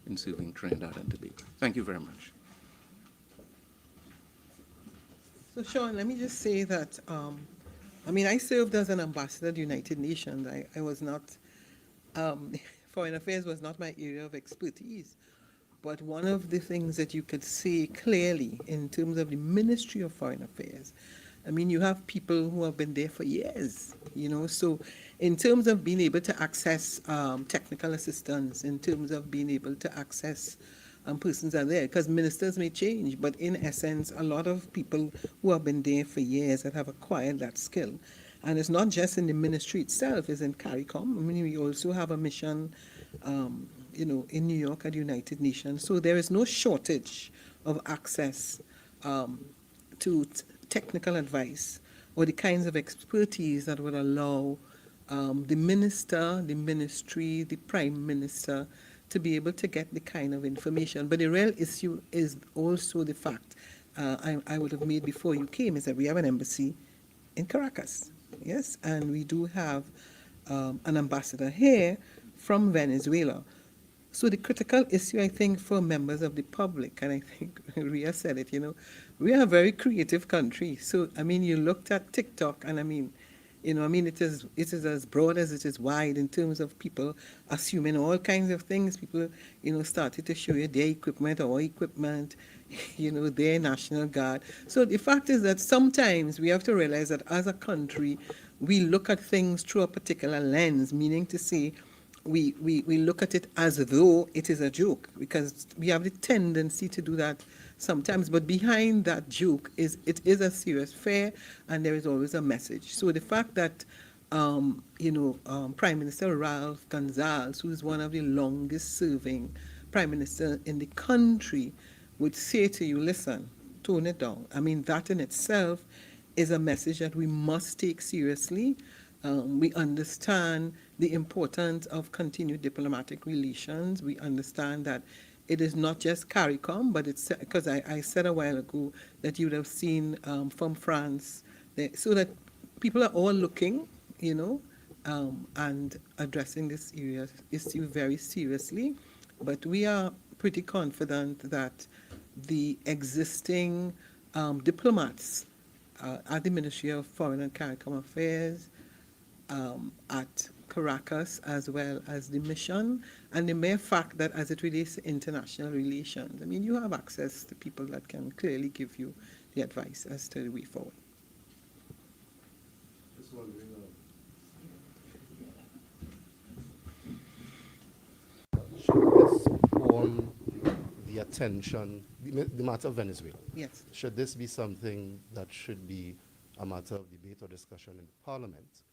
in serving Trinidad and Tobago. Thank you very much. So Sean, let me just say that, I served as an ambassador to the United Nations. I was not, foreign affairs was not my area of expertise. But one of the things that you could see clearly in terms of the Ministry of Foreign Affairs, you have people who have been there for years, so in terms of being able to access technical assistance, in terms of being able to access persons are there, because ministers may change, but in essence, a lot of people who have been there for years that have acquired that skill. And it's not just in the ministry itself, it's in CARICOM. We also have a mission, in New York at the United Nations. So there is no shortage of access to technical advice or the kinds of expertise that would allow the minister, the ministry, the prime minister to be able to get the kind of information. But the real issue is also the fact I would have made before you came, is that we have an embassy in Caracas, yes, and we do have an ambassador here from Venezuela. So the critical issue, I think, for members of the public, and I think Ria said it, we are a very creative country. So, you looked at TikTok, and it is as broad as it is wide in terms of people assuming all kinds of things. People, started to show you their equipment, our equipment, their National Guard. So the fact is that sometimes we have to realize that as a country, we look at things through a particular lens, meaning to say, we look at it as though it is a joke, because we have the tendency to do that sometimes. But behind that joke it is a serious affair, and there is always a message. So the fact that Prime Minister Ralph Gonsalves, who is one of the longest serving prime minister in the country, would say to you, listen, tone it down. That in itself is a message that we must take seriously. We understand the importance of continued diplomatic relations. We understand that it is not just CARICOM, but it's because I said a while ago that you would have seen from France, so that people are all looking, and addressing this issue very seriously. But we are pretty confident that the existing diplomats at the Ministry of Foreign and CARICOM Affairs, at Caracas, as well as the mission, and the mere fact that as it relates to international relations, you have access to people that can clearly give you the advice as to the way forward. Just wondering, should this form the attention, the matter of Venezuela? Yes. Should this be something that should be a matter of debate or discussion in Parliament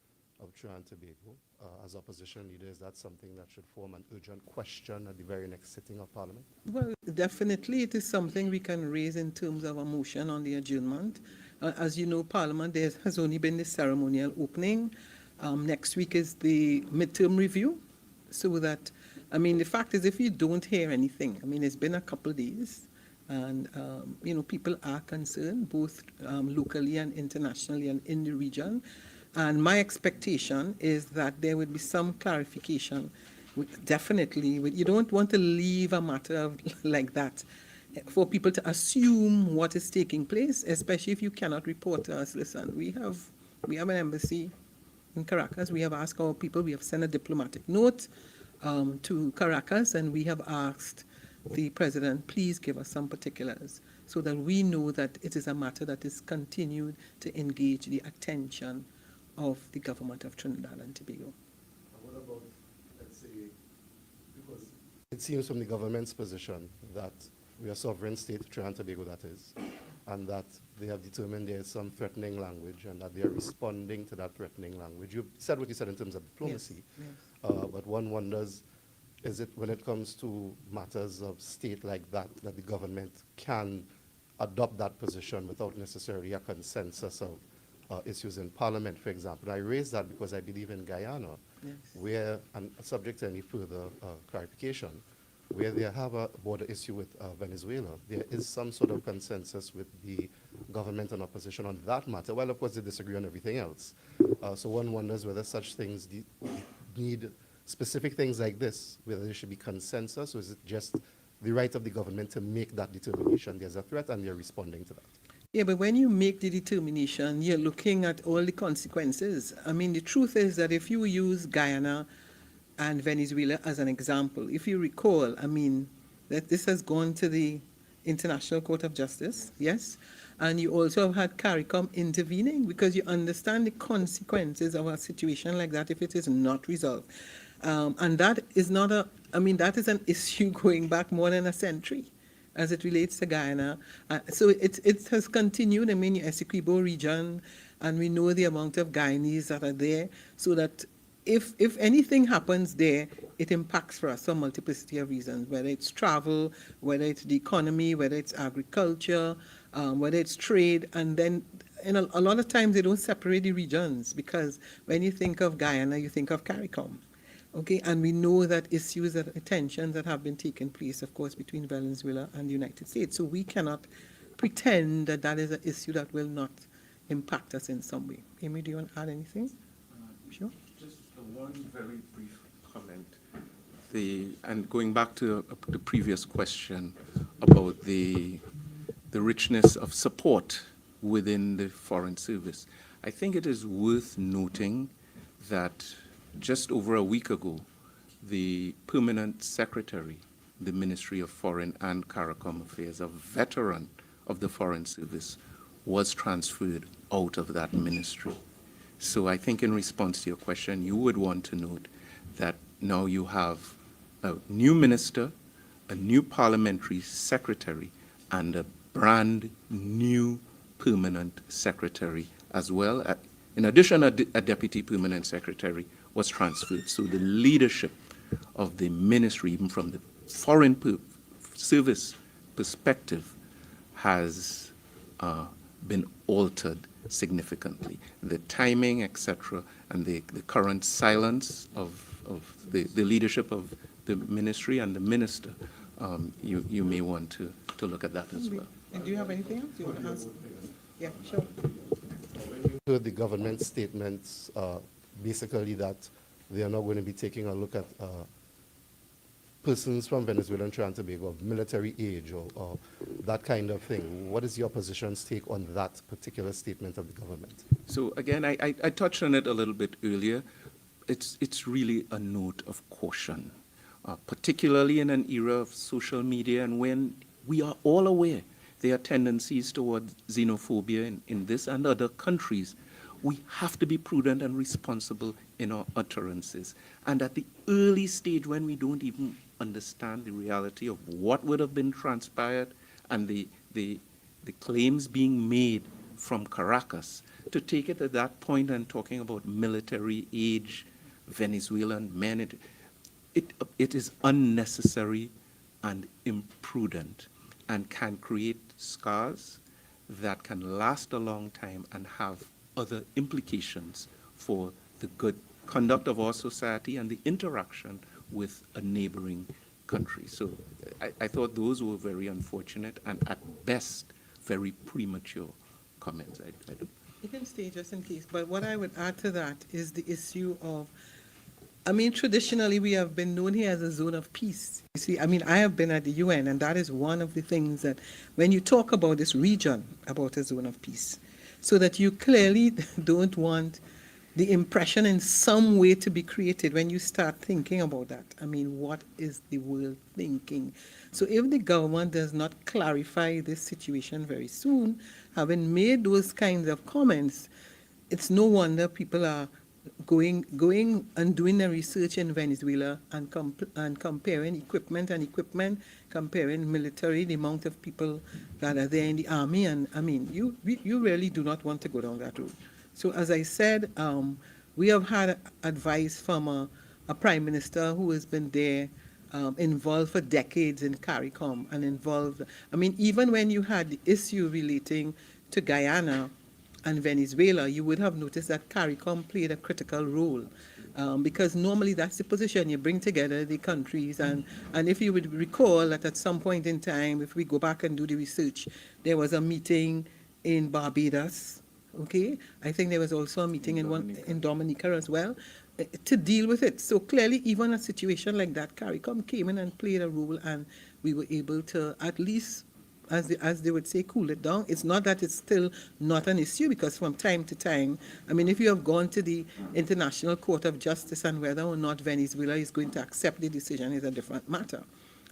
of Trinidad and Tobago? As opposition leaders, that's something that should form an urgent question at the very next sitting of Parliament? Well, definitely it is something we can raise in terms of a motion on the adjournment. As you know, Parliament, there has only been the ceremonial opening. Next week is the midterm review. So that, the fact is, if you don't hear anything, it's been a couple of days, and, people are concerned, both locally and internationally and in the region. And my expectation is that there would be some clarification. Definitely, you don't want to leave a matter like that for people to assume what is taking place, especially if you cannot report to us. Listen, we have an embassy in Caracas. We have asked our people, we have sent a diplomatic note to Caracas, and we have asked the president, please give us some particulars so that we know that it is a matter that is continued to engage the attention of the government of Trinidad and Tobago. And what about, let's say, because it seems from the government's position that we are a sovereign state, Trinidad and Tobago that is, and that they have determined there is some threatening language and that they are responding to that threatening language. You said what you said in terms of diplomacy, Yes. but one wonders, is it when it comes to matters of state like that, that the government can adopt that position without necessarily a consensus of issues in Parliament, for example? I raise that because I believe in Guyana, Yes. where, and subject to any further clarification, where they have a border issue with Venezuela, there is some sort of consensus with the government and opposition on that matter. Well, of course, they disagree on everything else. So one wonders whether such things need specific things like this, whether there should be consensus, or is it just the right of the government to make that determination? There's a threat and they're responding to that. Yeah, but when you make the determination, you're looking at all the consequences. I mean, the truth is that if you use Guyana and Venezuela as an example, if you recall, I mean, that this has gone to the International Court of Justice, yes? And you also have had CARICOM intervening because you understand the consequences of a situation like that if it is not resolved. And that is not that is an issue going back more than a century as it relates to Guyana. So it has continued, I mean, the Essequibo region, and we know the amount of Guyanese that are there, so that if anything happens there, it impacts for us for a multiplicity of reasons, whether it's travel, whether it's the economy, whether it's agriculture, whether it's trade, and then a lot of times they don't separate the regions, because when you think of Guyana, you think of CARICOM. Okay, and we know that issues, that tensions that have been taking place, of course, between Venezuela and the United States. So we cannot pretend that that is an issue that will not impact us in some way. Amy, do you want to add anything? Sure. Just one very brief comment. And going back to the previous question about the richness of support within the Foreign Service, I think it is worth noting that just over a week ago, the permanent secretary, the Ministry of Foreign and CARICOM Affairs, a veteran of the Foreign Service, was transferred out of that ministry. So I think in response to your question, you would want to note that now you have a new minister, a new parliamentary secretary, and a brand new permanent secretary as well. In addition, a deputy permanent secretary was transferred. So the leadership of the ministry, even from the Foreign Service perspective, has been altered significantly. The timing, etc., and the current silence of the leadership of the ministry and the minister, you may want to look at that as well. And do you have anything else you want to ask? Yeah, sure. Heard the government statements, basically that they are not going to be taking a look at persons from Venezuela and trying to be of military age or that kind of thing. What is the opposition's take on that particular statement of the government? So again, I touched on it a little bit earlier. It's really a note of caution, particularly in an era of social media and when we are all aware there are tendencies towards xenophobia in this and other countries. We have to be prudent and responsible in our utterances. And at the early stage, when we don't even understand the reality of what would have been transpired and the claims being made from Caracas, to take it at that point and talking about military age, Venezuelan men, it is unnecessary and imprudent and can create scars that can last a long time and have other implications for the good conduct of our society and the interaction with a neighboring country. So I thought those were very unfortunate and at best very premature comments. You can stay just in case, but what I would add to that is the issue of, I mean, traditionally we have been known here as a zone of peace. You see, I mean, I have been at the UN, and that is one of the things that when you talk about this region, about a zone of peace, so that you clearly don't want the impression in some way to be created when you start thinking about that. I mean, what is the world thinking? So if the government does not clarify this situation very soon, having made those kinds of comments, it's no wonder people are going and doing the research in Venezuela and comparing equipment, comparing military, the amount of people that are there in the army, and I mean, you really do not want to go down that road. So as I said, we have had advice from a prime minister who has been there, involved for decades in CARICOM and involved. I mean, even when you had the issue relating to Guyana and Venezuela, you would have noticed that CARICOM played a critical role, because normally that's the position you bring together the countries, and if you would recall that at some point in time, if we go back and do the research, there was a meeting in Barbados, okay? I think there was also a meeting in Dominica as well, to deal with it. So clearly, even a situation like that, CARICOM came in and played a role, and we were able to at least, as they would say, cool it down. It's not that it's still not an issue, because from time to time, I mean, if you have gone to the International Court of Justice and whether or not Venezuela is going to accept the decision is a different matter,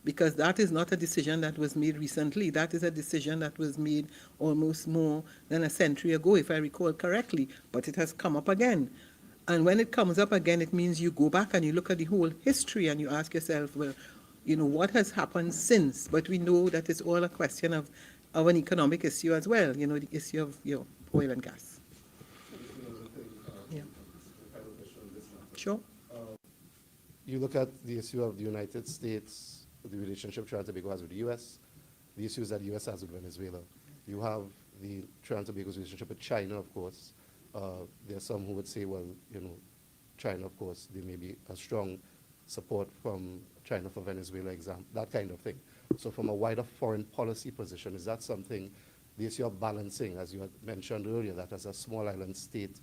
because that is not a decision that was made recently. That is a decision that was made almost more than a century ago, if I recall correctly, but it has come up again. And when it comes up again, it means you go back and you look at the whole history and you ask yourself, well, you know, what has happened since? But we know that it's all a question of an economic issue as well, you know, the issue of oil and gas. Yeah. Sure. You look at the issue of the United States, the relationship Trinidad and Tobago has with the U.S., the issues that the U.S. has with Venezuela. You have the Trinidad and Tobago's relationship with China, of course. There are some who would say, well, you know, China, of course, there may be a strong support from China for Venezuela, that kind of thing. So from a wider foreign policy position, is that something, the issue of balancing, as you had mentioned earlier, that as a small island state,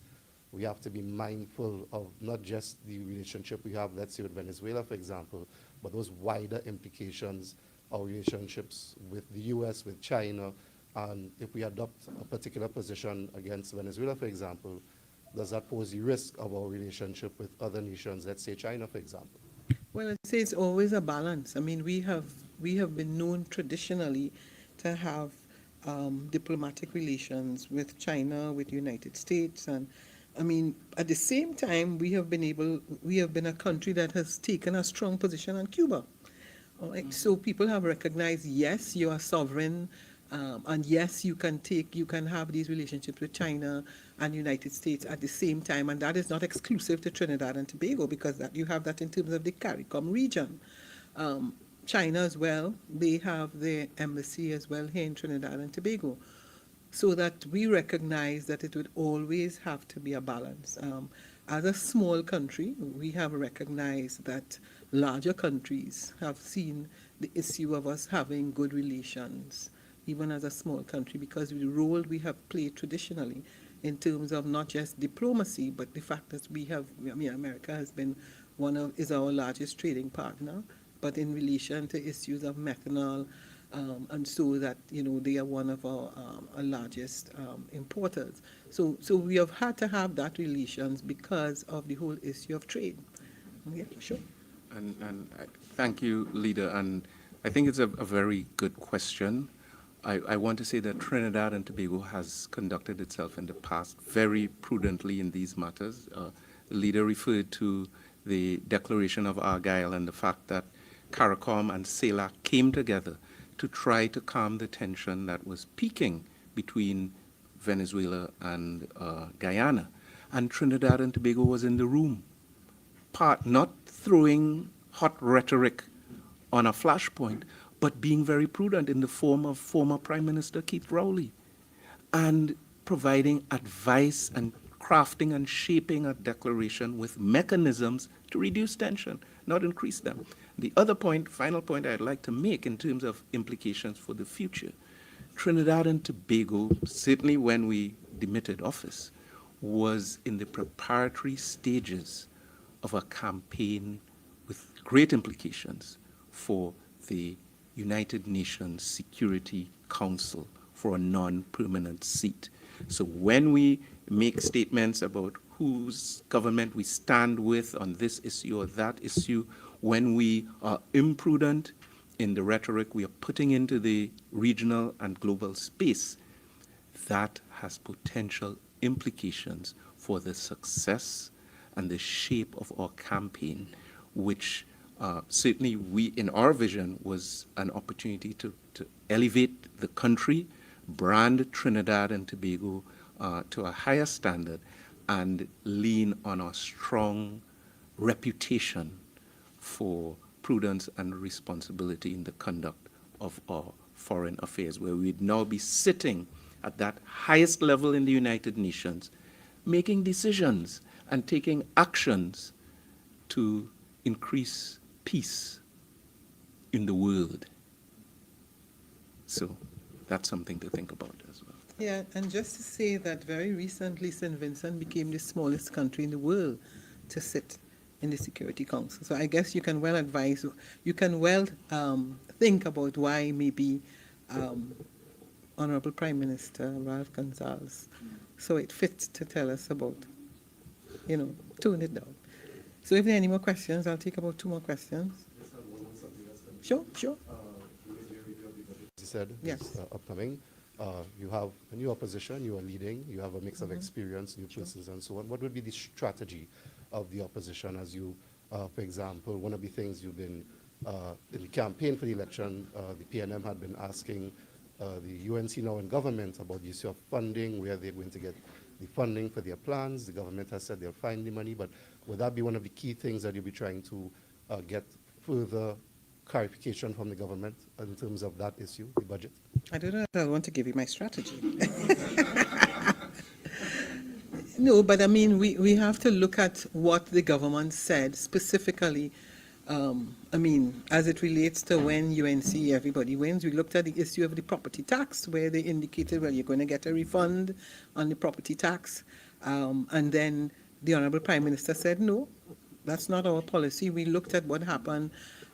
we have to be mindful of not just the relationship we have, let's say, with Venezuela, for example, but those wider implications, our relationships with the U.S., with China, and if we adopt a particular position against Venezuela, for example, does that pose the risk of our relationship with other nations, let's say China, for example? Well, I'd say it's always a balance. I mean, we have been known traditionally to have diplomatic relations with China, with the United States, and I mean, at the same time, we have been a country that has taken a strong position on Cuba. All right? So people have recognized, yes, you are sovereign, and yes, you can have these relationships with China and the United States at the same time, and that is not exclusive to Trinidad and Tobago, because that you have that in terms of the CARICOM region. China as well, they have their embassy as well here in Trinidad and Tobago. So that we recognize that it would always have to be a balance. As a small country, we have recognized that larger countries have seen the issue of us having good relations, even as a small country, because of the role we have played traditionally in terms of not just diplomacy, but the fact that we have, I mean, America has been is our largest trading partner, but in relation to issues of methanol, and so that, you know, they are one of our largest importers. So we have had to have that relations because of the whole issue of trade. Yeah, sure. And thank you, Leader. And I think it's a very good question. I want to say that Trinidad and Tobago has conducted itself in the past very prudently in these matters. The leader referred to the Declaration of Argyll and the fact that CARICOM and CELAC came together to try to calm the tension that was peaking between Venezuela and Guyana. And Trinidad and Tobago was in the room, not throwing hot rhetoric on a flashpoint, but being very prudent in the form of former Prime Minister Keith Rowley, and providing advice and crafting and shaping a declaration with mechanisms to reduce tension, not increase them. The other point, final point I'd like to make in terms of implications for the future, Trinidad and Tobago, certainly when we demitted office, was in the preparatory stages of a campaign with great implications for the United Nations Security Council for a non-permanent seat. So when we make statements about whose government we stand with on this issue or that issue, when we are imprudent in the rhetoric we are putting into the regional and global space, that has potential implications for the success and the shape of our campaign, which certainly we, in our vision, was an opportunity to elevate the country, brand Trinidad and Tobago to a higher standard, and lean on our strong reputation for prudence and responsibility in the conduct of our foreign affairs, where we'd now be sitting at that highest level in the United Nations, making decisions and taking actions to increase peace in the world. So that's something to think about as well. Yeah, and just to say that very recently St. Vincent became the smallest country in the world to sit in the Security Council. So I guess you can well advise, you can well think about why maybe Honorable Prime Minister Ralph Gonsalves, so it fits to tell us about, tone it down. So if there are any more questions, I'll take about 2 more questions. Sure. As you said, Yes. it's upcoming. You have a new opposition, you are leading, you have a mix of experience, new persons and so on. What would be the strategy of the opposition as you, for example, one of the things you've been, in the campaign for the election, the PNM had been asking the UNC now in government about the issue of funding, where they're going to get the funding for their plans. The government has said they'll find the money, but would that be one of the key things that you'll be trying to get further clarification from the government in terms of that issue, the budget? I don't know if I want to give you my strategy. No, but I mean, we have to look at what the government said specifically. I mean, as it relates to when UNC, everybody wins, we looked at the issue of the property tax, where they indicated, well, you're going to get a refund on the property tax. And then the Honorable Prime Minister said, no, that's not our policy. We looked at what happened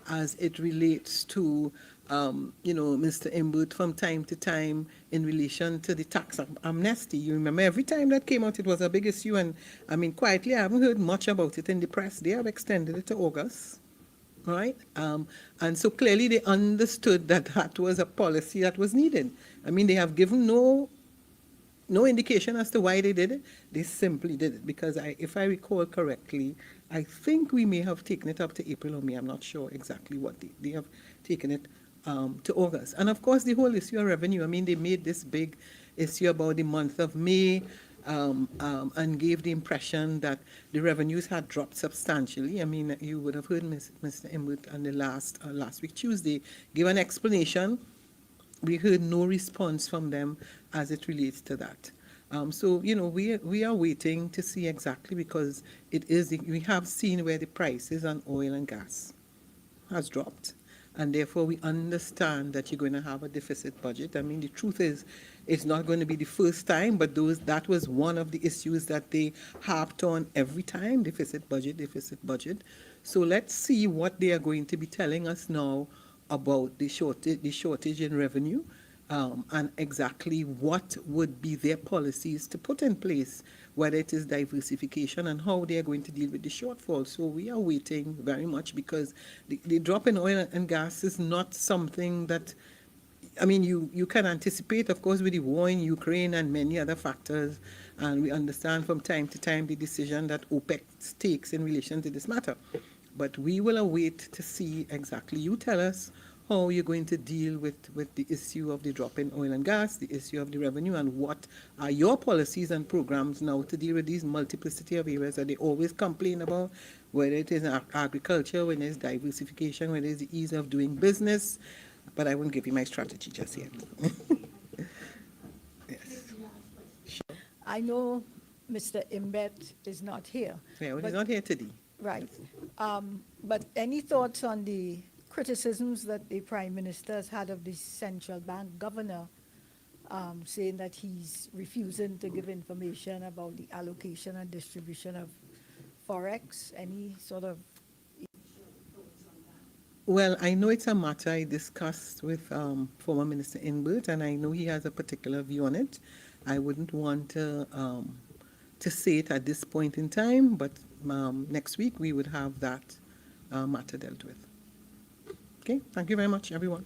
as it relates to, Mr. Imbert from time to time in relation to the tax amnesty. You remember every time that came out, it was a big issue. And I mean, quietly, I haven't heard much about it in the press. They have extended it to August, right? And so clearly they understood that that was a policy that was needed. I mean, they have given no indication as to why they did it. They simply did it because if I recall correctly, I think we may have taken it up to April or May. I'm not sure exactly what they have taken it to August. And of course, the whole issue of revenue. I mean, they made this big issue about the month of May and gave the impression that the revenues had dropped substantially. I mean, you would have heard Mr. Imbert on the last week, Tuesday, give an explanation. We heard no response from them as it relates to that. So, we are waiting to see exactly, because we have seen where the prices on oil and gas has dropped. And therefore, we understand that you're going to have a deficit budget. I mean, the truth is, it's not going to be the first time, but that was one of the issues that they harped on every time, deficit budget. So let's see what they are going to be telling us now about the shortage in revenue, and exactly what would be their policies to put in place, whether it is diversification and how they are going to deal with the shortfall. So we are waiting very much, because the drop in oil and gas is not something that, I mean, you can anticipate, of course, with the war in Ukraine and many other factors, and we understand from time to time the decision that OPEC takes in relation to this matter. But we will await to see exactly. You tell us how you're going to deal with the issue of the drop in oil and gas, the issue of the revenue, and what are your policies and programs now to deal with these multiplicity of areas that they always complain about, whether it is agriculture, when there's diversification, when there's the ease of doing business. But I won't give you my strategy just yet. Yes. I know Mr. Imbert is not here. Yeah, well, but- he's not here today. Right. But any thoughts on the criticisms that the Prime Minister has had of the central bank governor, saying that he's refusing to give information about the allocation and distribution of Forex? Any sort of... Well, I know it's a matter I discussed with former Minister Imbert, and I know he has a particular view on it. I wouldn't want to say it at this point in time, but next week we would have that matter dealt with. Okay, thank you very much, everyone.